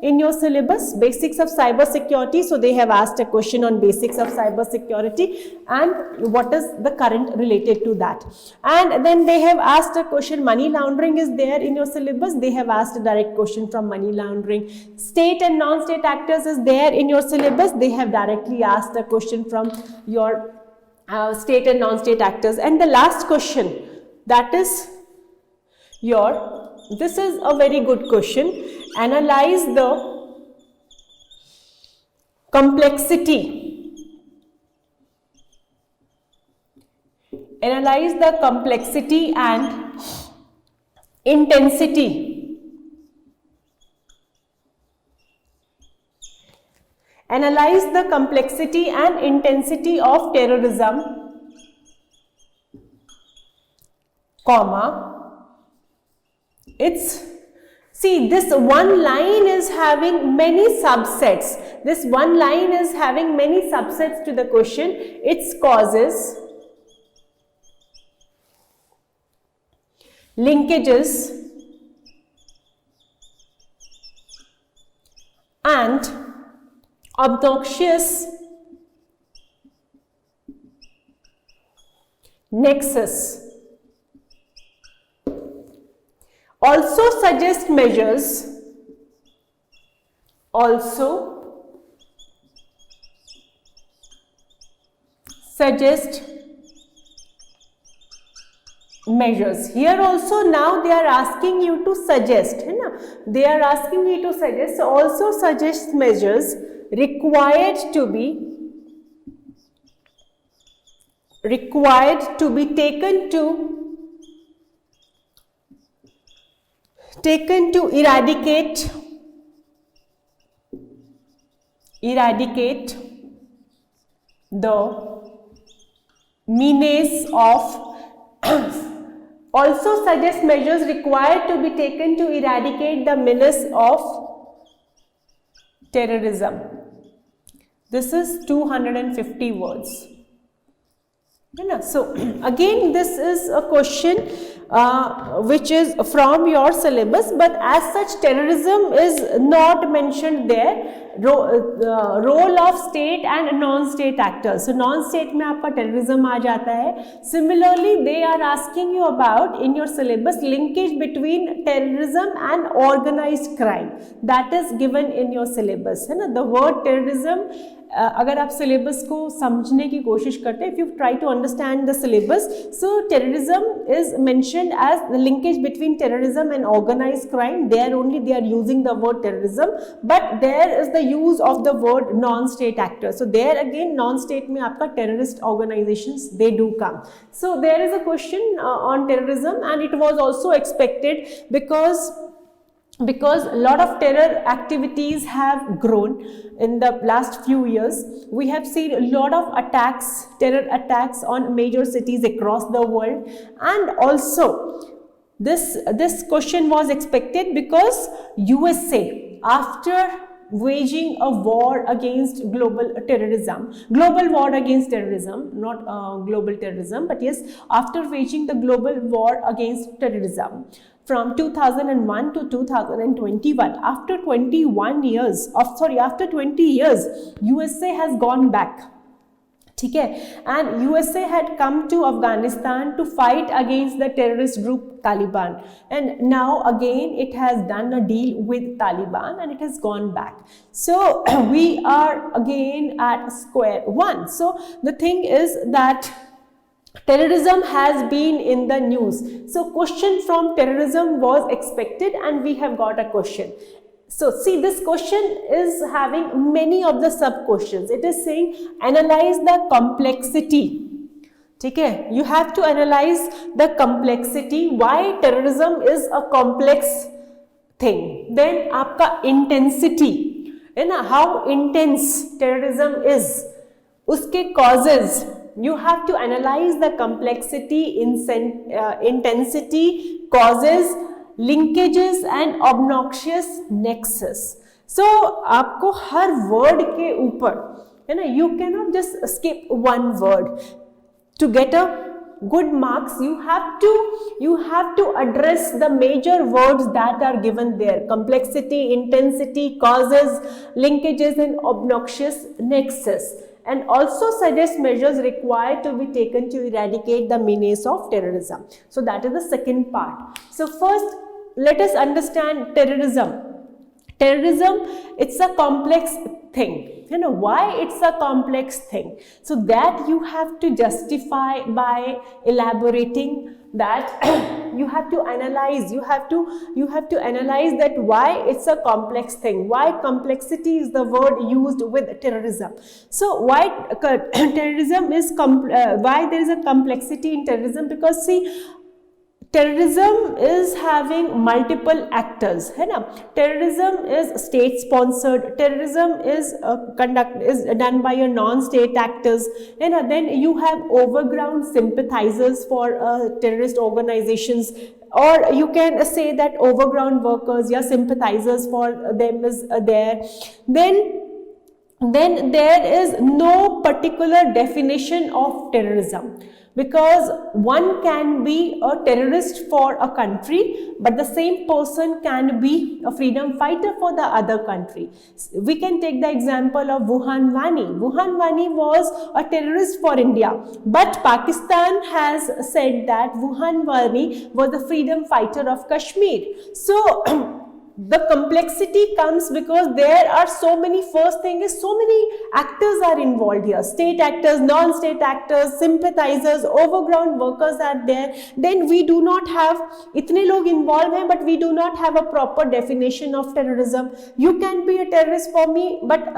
in your syllabus, basics of cyber security, so they have asked a question on basics of cyber security and what is the current related to that, and then they have asked a question, money laundering is there in your syllabus, they have asked a direct question from money laundering, state and non state actors is there in your syllabus, they have directly asked a question from your state and non-state actors, and the last question, that is this is a very good question, analyze the complexity, and intensity of terrorism, comma, it's, see, this one line is having many subsets, to the question, its causes, linkages and obnoxious nexus. Also suggest measures, here also now they are asking you to suggest, है ना, they are asking you to suggest, so also suggest measures required to be taken to eradicate the menace of also suggest measures required to be taken to eradicate the menace of terrorism. This is 250 words. So again, this is a question which is from your syllabus, but as such terrorism is not mentioned there. Role of state and non-state actors, so non-state में आपका terrorism आ जाता है. Similarly, they are asking you about in your syllabus linkage between terrorism and organized crime, that is given in your syllabus, है ना. The word terrorism, अगर आप syllabus को समझने की कोशिश करते हैं, if you try to understand the syllabus, so terrorism is mentioned as the linkage between terrorism and organized crime. There only they are using the word terrorism, but there is the use of the word non-state actors. So there again non-state में आपका terrorist organizations they do come. So there is a question on terrorism, and it was also expected because a lot of terror activities have grown in the last few years. We have seen a lot of attacks, terror attacks on major cities across the world, and also this question was expected because USA, after waging a war against global war against terrorism, not global terrorism, but yes, after waging the global war against terrorism from 2001 to 2021, after 20 years, USA has gone back. ठीक है, and USA had come to Afghanistan to fight against the terrorist group Taliban, and now again it has done a deal with Taliban and it has gone back. So we are again at square one. So the thing is that terrorism has been in the news. So question from terrorism was expected and we have got a question. So see, this question is having many of the sub questions. It is saying analyze the complexity. ठीक है, you have to analyze the complexity, why terrorism is a complex thing. Then आपका intensity है ना, how intense terrorism is, उसके causes, you have to analyze the complexity, intensity, causes, linkages and obnoxious nexus. So आपको हर word के ऊपर है ना, you cannot just skip one word. To get a good marks, you have to address the major words that are given there: complexity, intensity, causes, linkages and obnoxious nexus, and also suggest measures required to be taken to eradicate the menace of terrorism. So that is the second part. So first let us understand terrorism. Terrorism, it's a complex thing. You know why it's a complex thing? So that you have to justify by elaborating that. You have to analyze, you have to analyze that why it's a complex thing, why complexity is the word used with terrorism. So why terrorism is why there is a complexity in terrorism? Because see, terrorism is having multiple actors, है ना. Terrorism is state sponsored, terrorism is done by a non-state actors, है ना. Then you have overground sympathizers for terrorist organizations, or you can say that overground workers, yeah, sympathizers for them is there. Then there is no particular definition of terrorism, because one can be a terrorist for a country, but the same person can be a freedom fighter for the other country. We can take the example of Wuhan Wani. Wuhan Wani was a terrorist for India, but Pakistan has said that Wuhan Wani was the freedom fighter of Kashmir. So the complexity comes because there are so many, first thing is so many actors are involved here: state actors, non-state actors, sympathizers, overground workers are there. Then we do not have itne log involved hain, but we do not have a proper definition of terrorism. You can be a terrorist for me, but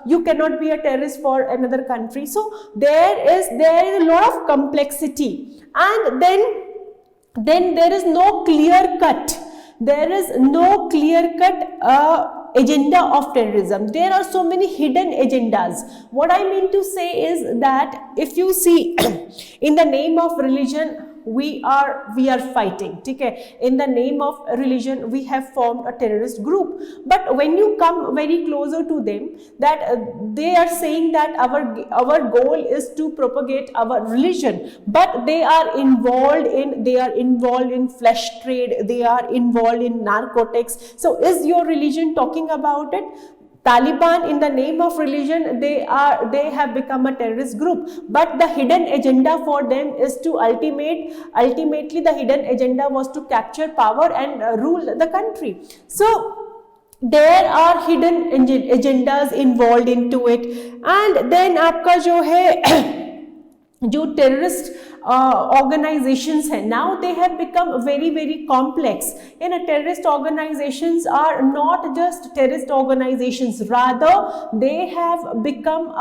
you cannot be a terrorist for another country. So there is a lot of complexity, and then there is no clear cut. There is no clear-cut agenda of terrorism. There are so many hidden agendas. What I mean to say is that if you see in the name of religion, we are fighting, okay? In the name of religion, we have formed a terrorist group. But when you come very closer to them, that they are saying that our goal is to propagate our religion, but they are involved in flesh trade, they are involved in narcotics. So is your religion talking about it? Taliban, in the name of religion, they have become a terrorist group, but the hidden agenda for them is to ultimately the hidden agenda was to capture power and rule the country. So there are hidden agendas involved into it. And then आपका जो है जो terrorist organizations hai, now they have become very complex. You know, terrorist organizations are not just terrorist organizations, rather they have become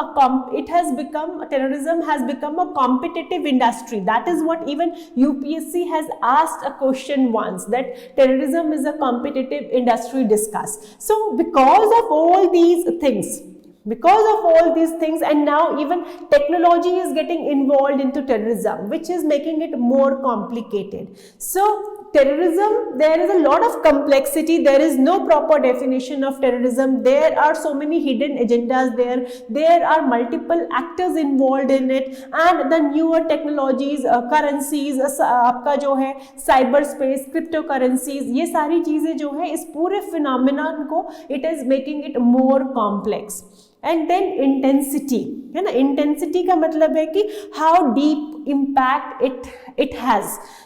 terrorism has become a competitive industry. That is what even UPSC has asked a question once, that terrorism is a competitive industry, discuss. So because of all these things, and now even technology is getting involved into terrorism, which is making it more complicated. So terrorism, there is a lot of complexity. There is no proper definition of terrorism. There are so many hidden agendas there. There are multiple actors involved in it, and the newer technologies, currencies, आपका जो है cyber space, cryptocurrencies, ये सारी चीजें जो है इस पूरे phenomenon को, it is making it more complex. And then intensity, है ना, इंटेंसिटी का मतलब है कि how deep impact it has.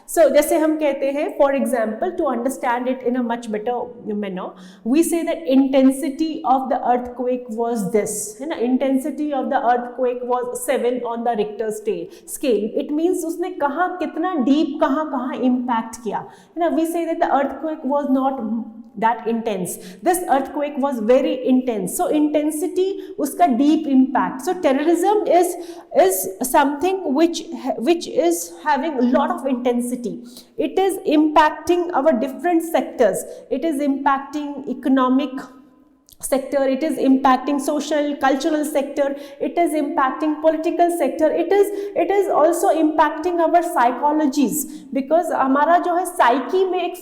So जैसे हम कहते हैं, for example, to understand it in a much better manner, we say that intensity of the earthquake was this, है ना, intensity of the earthquake was 7 on the Richter scale. It means उसने कहाँ कितना deep कहाँ impact किया, है ना. We say that the earthquake was not that intense, this earthquake was very intense. So intensity uska deep impact. So terrorism is something which is having a lot of intensity. It is impacting our different sectors. It is impacting economic sector, it is impacting social cultural sector, it is impacting political sector, it is also impacting our psychologies, because हमारा जो है psyche में एक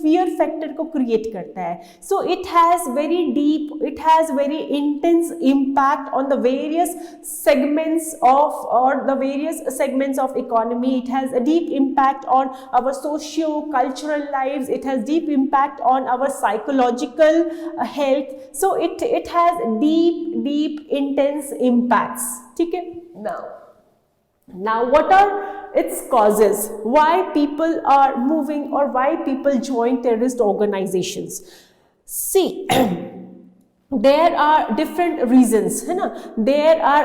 fear factor को create करता है. So it has very deep, it has very intense impact on the various segments of economy. It has a deep impact on our socio-cultural lives. It has deep impact on our psychological health. So it has deep intense impacts. ठीक है. Now what are its causes? Why people are moving, or why people join terrorist organizations? See, there are different reasons, है ना. There are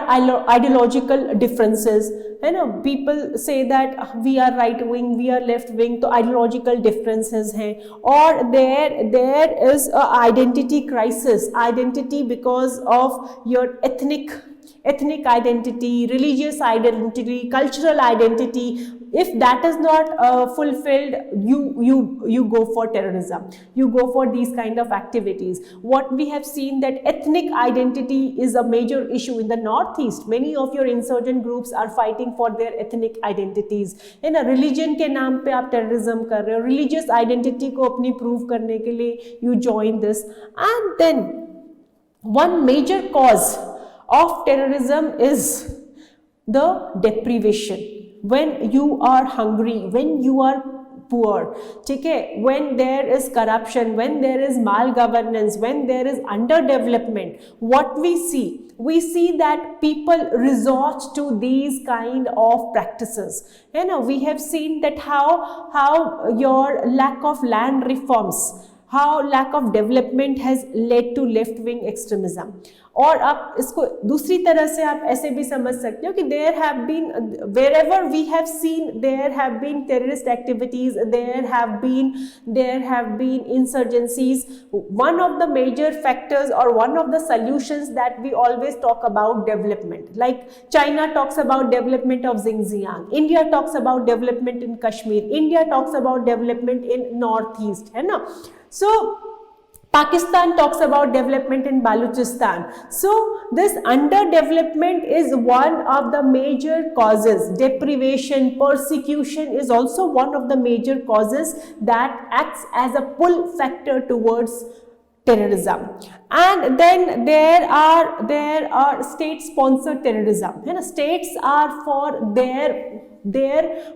ideological differences, है ना. People say that we are right wing, we are left wing, तो ideological differences हैं. Or there is a identity crisis, identity because of your ethnic identity, religious identity, cultural identity. If that is not fulfilled, you go for terrorism, you go for these kind of activities. What we have seen, that ethnic identity is a major issue in the northeast. Many of your insurgent groups are fighting for their ethnic identities, है ना. religion के नाम पे आप terrorism कर रहे हो, religious identity को अपनी prove करने के लिए you join this. And then one major cause of terrorism is the deprivation. When you are hungry, when you are poor, ठीक है, when there is corruption, when there is malgovernance, when there is underdevelopment, what we see that people resort to these kind of practices. You know, we have seen that how your lack of land reforms, how lack of development has led to left wing extremism. और आप इसको दूसरी तरह से आप ऐसे भी समझ सकते हो कि there have been, wherever we have seen, there have been terrorist activities, there have been insurgencies. One of the major factors, or one of the solutions that we always talk about, development. Like China talks about development of Xinjiang, India talks about development in Kashmir, India talks about development in Northeast, है ना. So Pakistan talks about development in Balochistan. So this underdevelopment is one of the major causes. Deprivation, persecution is also one of the major causes that acts as a pull factor towards terrorism. And then there are state sponsored terrorism, है ना. States are for their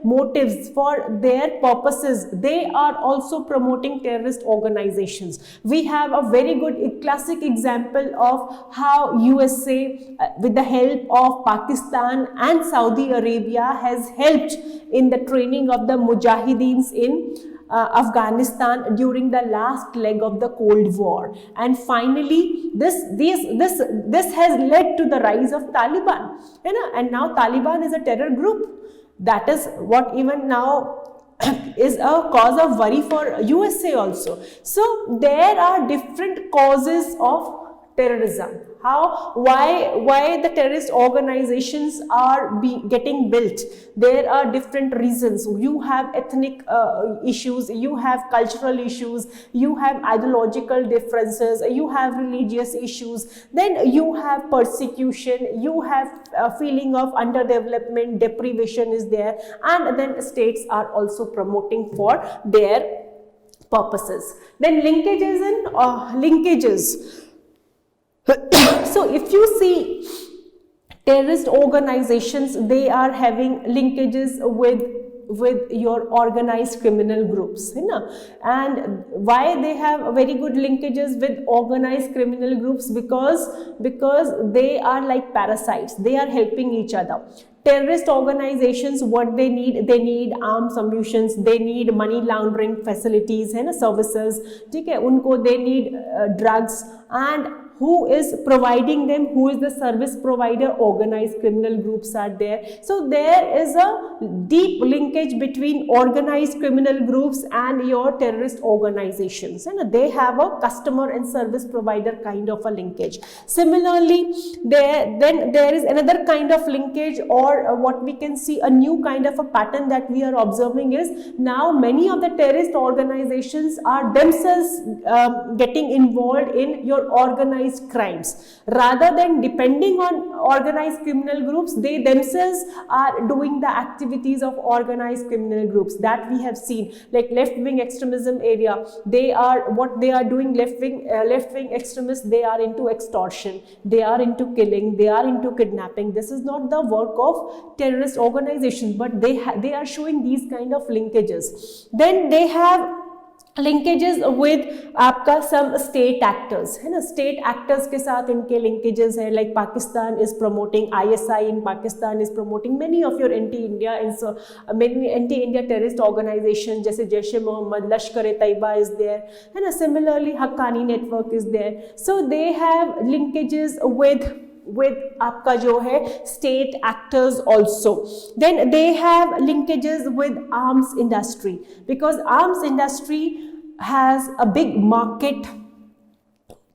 motives, for their purposes, they are also promoting terrorist organizations. We have a very good classic example of how USA with the help of Pakistan and Saudi Arabia has helped in the training of the Mujahideens in Afghanistan during the last leg of the Cold War. And finally this has led to the rise of Taliban, you know, and now Taliban is a terror group. That is what even now is a cause of worry for USA also. So there are different causes of terrorism. Why the terrorist organizations are getting built? There are different reasons. You have ethnic issues, you have cultural issues, you have ideological differences, you have religious issues, then you have persecution, you have a feeling of underdevelopment, deprivation is there, and then states are also promoting for their purposes. Then linkages and linkages. So if you see terrorist organizations, they are having linkages with your organized criminal groups, है ना. And why they have very good linkages with organized criminal groups? Because they are like parasites. They are helping each other. Terrorist organizations, what they need arms solutions, they need money laundering facilities, है ना, services, ठीक है, उनको they need drugs, and who is providing them? Who is the service provider? Organized criminal groups are there. So there is a deep linkage between organized criminal groups and your terrorist organizations, and they have a customer and service provider kind of a linkage. Similarly, there is another kind of linkage, or what we can see, a new kind of a pattern that we are observing is now many of the terrorist organizations are themselves getting involved in your organized crimes. Rather than depending on organized criminal groups, they themselves are doing the activities of organized criminal groups that we have seen, like left-wing extremism area. What they are doing, left-wing extremists, they are into extortion, they are into killing, they are into kidnapping. This is not the work of terrorist organizations, but they are showing these kind of linkages. Then they have linkages with आपका some state actors, है ना. State actors के साथ इनके linkages है, like Pakistan is promoting, ISI in Pakistan is promoting many of your anti-India and so many anti-India terrorist organizations जैसे Jaish-e-Mohammed, Lashkar-e-Taiba is there, है ना. Similarly, Haqqani network is there. So they have linkages with आपका जो है state actors also. Then they have linkages with arms industry, because arms industry has a big market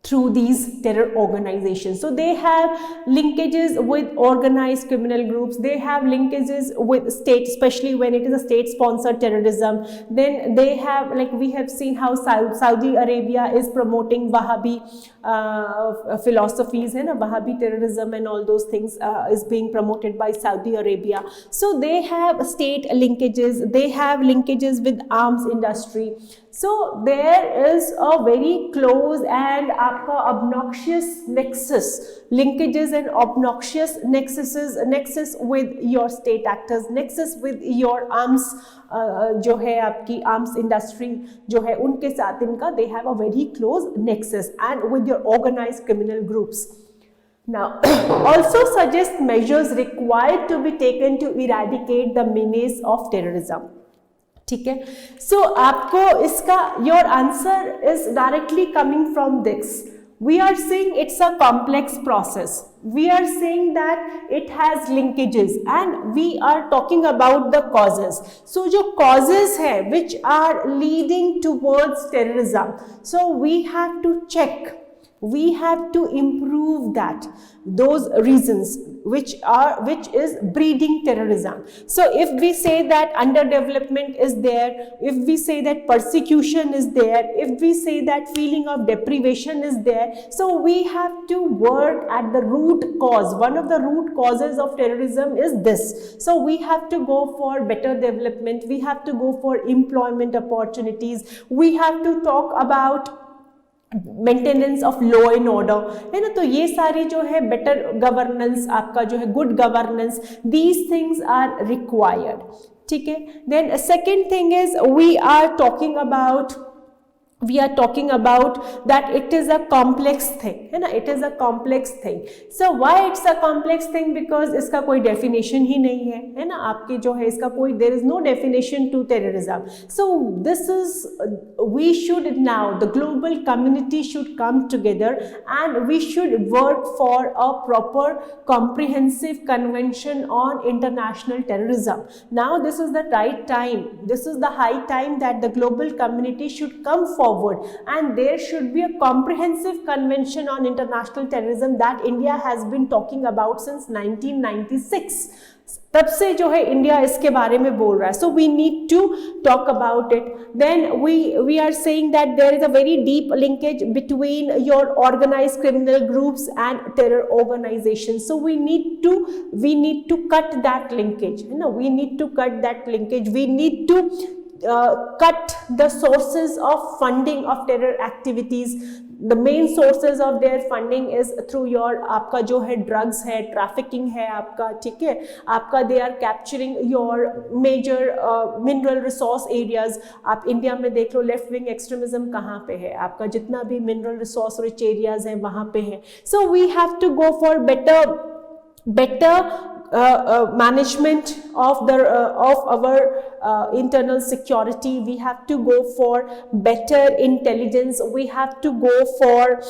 through these terror organizations. So they have linkages with organized criminal groups, they have linkages with state, especially when it is a state sponsored terrorism. Then they have, like we have seen how Saudi Arabia is promoting Wahhabi philosophies, and Wahhabi terrorism and all those things is being promoted by Saudi Arabia. So they have state linkages, they have linkages with arms industry. So there is a very close and obnoxious nexus, linkages and obnoxious nexus with your state actors, nexus with your arms जो है आपकी arms industry जो है उनके साथ इनका they have a very close nexus, and with your organized criminal groups. Now, also suggest measures required to be taken to eradicate the menace of terrorism. ठीक है. So आपको इसका your answer is directly coming from this. We are saying it's a complex process. We are saying that it has linkages, and we are talking about the causes. So जो causes है which are leading towards terrorism, so we have to check, we have to improve those reasons which is breeding terrorism. So if we say that underdevelopment is there, if we say that persecution is there, if we say that feeling of deprivation is there, so we have to work at the root cause. One of the root causes of terrorism is this. So we have to go for better development, we have to go for employment opportunities, we have to talk about maintenance of law and order, है ना. तो ये सारी जो है better governance, आपका जो है good governance, these things are required. ठीक है. Then second thing is we are talking about that it is a complex thing, है ना. It is a complex thing. So why it's a complex thing? Because इसका कोई definition ही नहीं है ना. आपके जो है इसका कोई, there is no definition to terrorism. So this is, we should now, the global community should come together and we should work for a proper comprehensive convention on international terrorism. Now this is the right time, this is the high time that the global community should come forward, and there should be a comprehensive convention on international terrorism that India has been talking about since 1996. तब से जो है India इसके बारे में बोल रहा है. So we need to talk about it. Then we are saying that there is a very deep linkage between your organized criminal groups and terror organizations. So we need to cut that linkage. You know, we need to cut that linkage. We need to cut the sources of funding of terror activities. the main sources of their funding is through your आपका जो है drugs है, trafficking है आपका, ठीक है, आपका they are capturing your major mineral resource areas. आप इंडिया में देख लो left wing extremism कहाँ पे है, आपका जितना भी mineral resource rich areas है वहाँ पे है. So we have to go for better management of our internal security. We have to go for better intelligence. We have to go for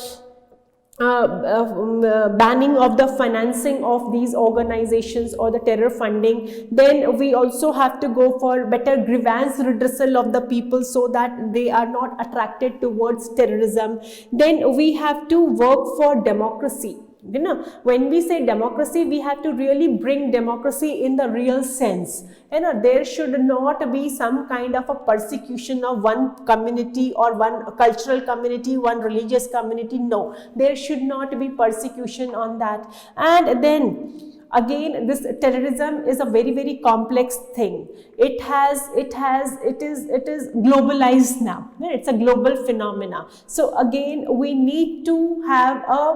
banning of the financing of these organizations or the terror funding. Then we also have to go for better grievance redressal of the people so that they are not attracted towards terrorism. Then we have to work for democracy. You know, when we say democracy, we have to really bring democracy in the real sense. You know, there should not be some kind of a persecution of one community or one cultural community, one religious community. No, there should not be persecution on that. And then again, this terrorism is a very complex thing. It is globalized now. It's a global phenomena. So again, we need to have a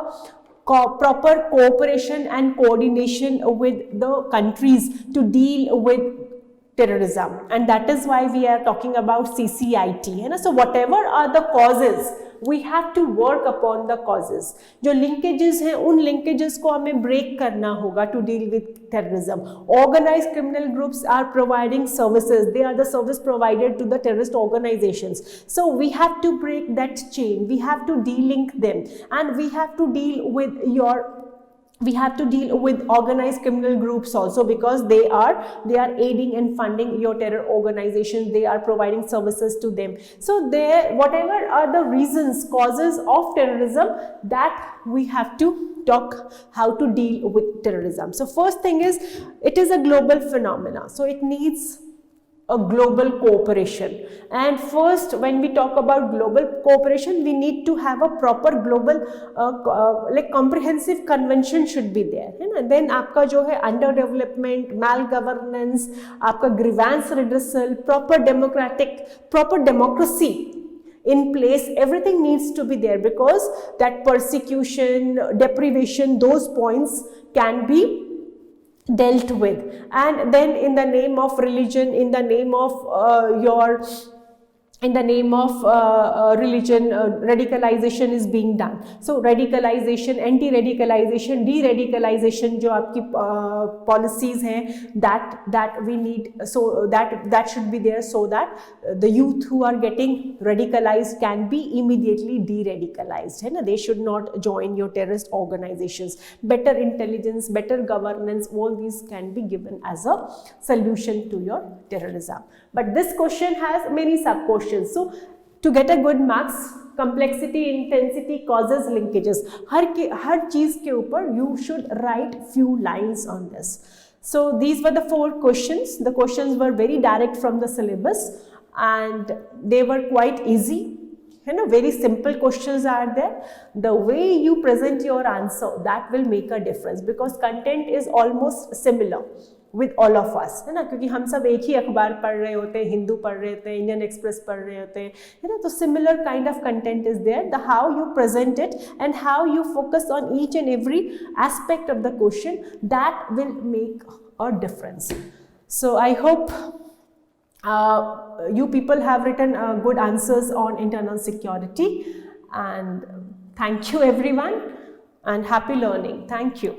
proper cooperation and coordination with the countries to deal with terrorism, and that is why we are talking about CCIT. You know, so whatever are the causes, we have to work upon the causes. जो linkages हैं, उन linkages को हमें break करना होगा to deal with terrorism. Organized criminal groups are providing services. They are the service provided to the terrorist organizations. So we have to break that chain. We have to de-link them, and we have to deal with organized criminal groups also, because they are aiding and funding your terror organizations. They are providing services to them. So whatever are the reasons, causes of terrorism, that we have to talk how to deal with terrorism. So first thing is, it is a global phenomena, so it needs a global cooperation. And first, when we talk about global cooperation, we need to have a proper global like comprehensive convention should be there, and then आपका जो है underdevelopment, malgovernance, आपका grievance redressal, proper democracy in place, everything needs to be there, because that persecution, deprivation, those points can be dealt with. And then in the name of religion, in the name of religion, radicalization is being done. So radicalization, anti-radicalization, de-radicalization जो आपकी policies हैं, that we need, so that should be there, so that the youth who are getting radicalized can be immediately de-radicalized. है ना? They should not join your terrorist organizations. Better intelligence, better governance, all these can be given as a solution to your terrorism. But this question has many sub-questions. So to get a good marks, complexity, intensity, causes, linkages, हर चीज के ऊपर you should write few lines on this. So these were the 4 questions. The questions were very direct from the syllabus, and they were quite easy. You know, very simple questions are there. The way you present your answer, that will make a difference, because content is almost similar with all of us, है ना, क्योंकि हम सब एक ही अखबार पढ़ रहे होते हैं, हिंदू पढ़ रहे होते हैं, इंडियन एक्सप्रेस पढ़ रहे होते हैं, है ना, तो similar kind of content is there. The how you present it and how you focus on each and every aspect of the question, that will make a difference. So I hope you people have written good answers on internal security, and thank you everyone, and happy learning. Thank you.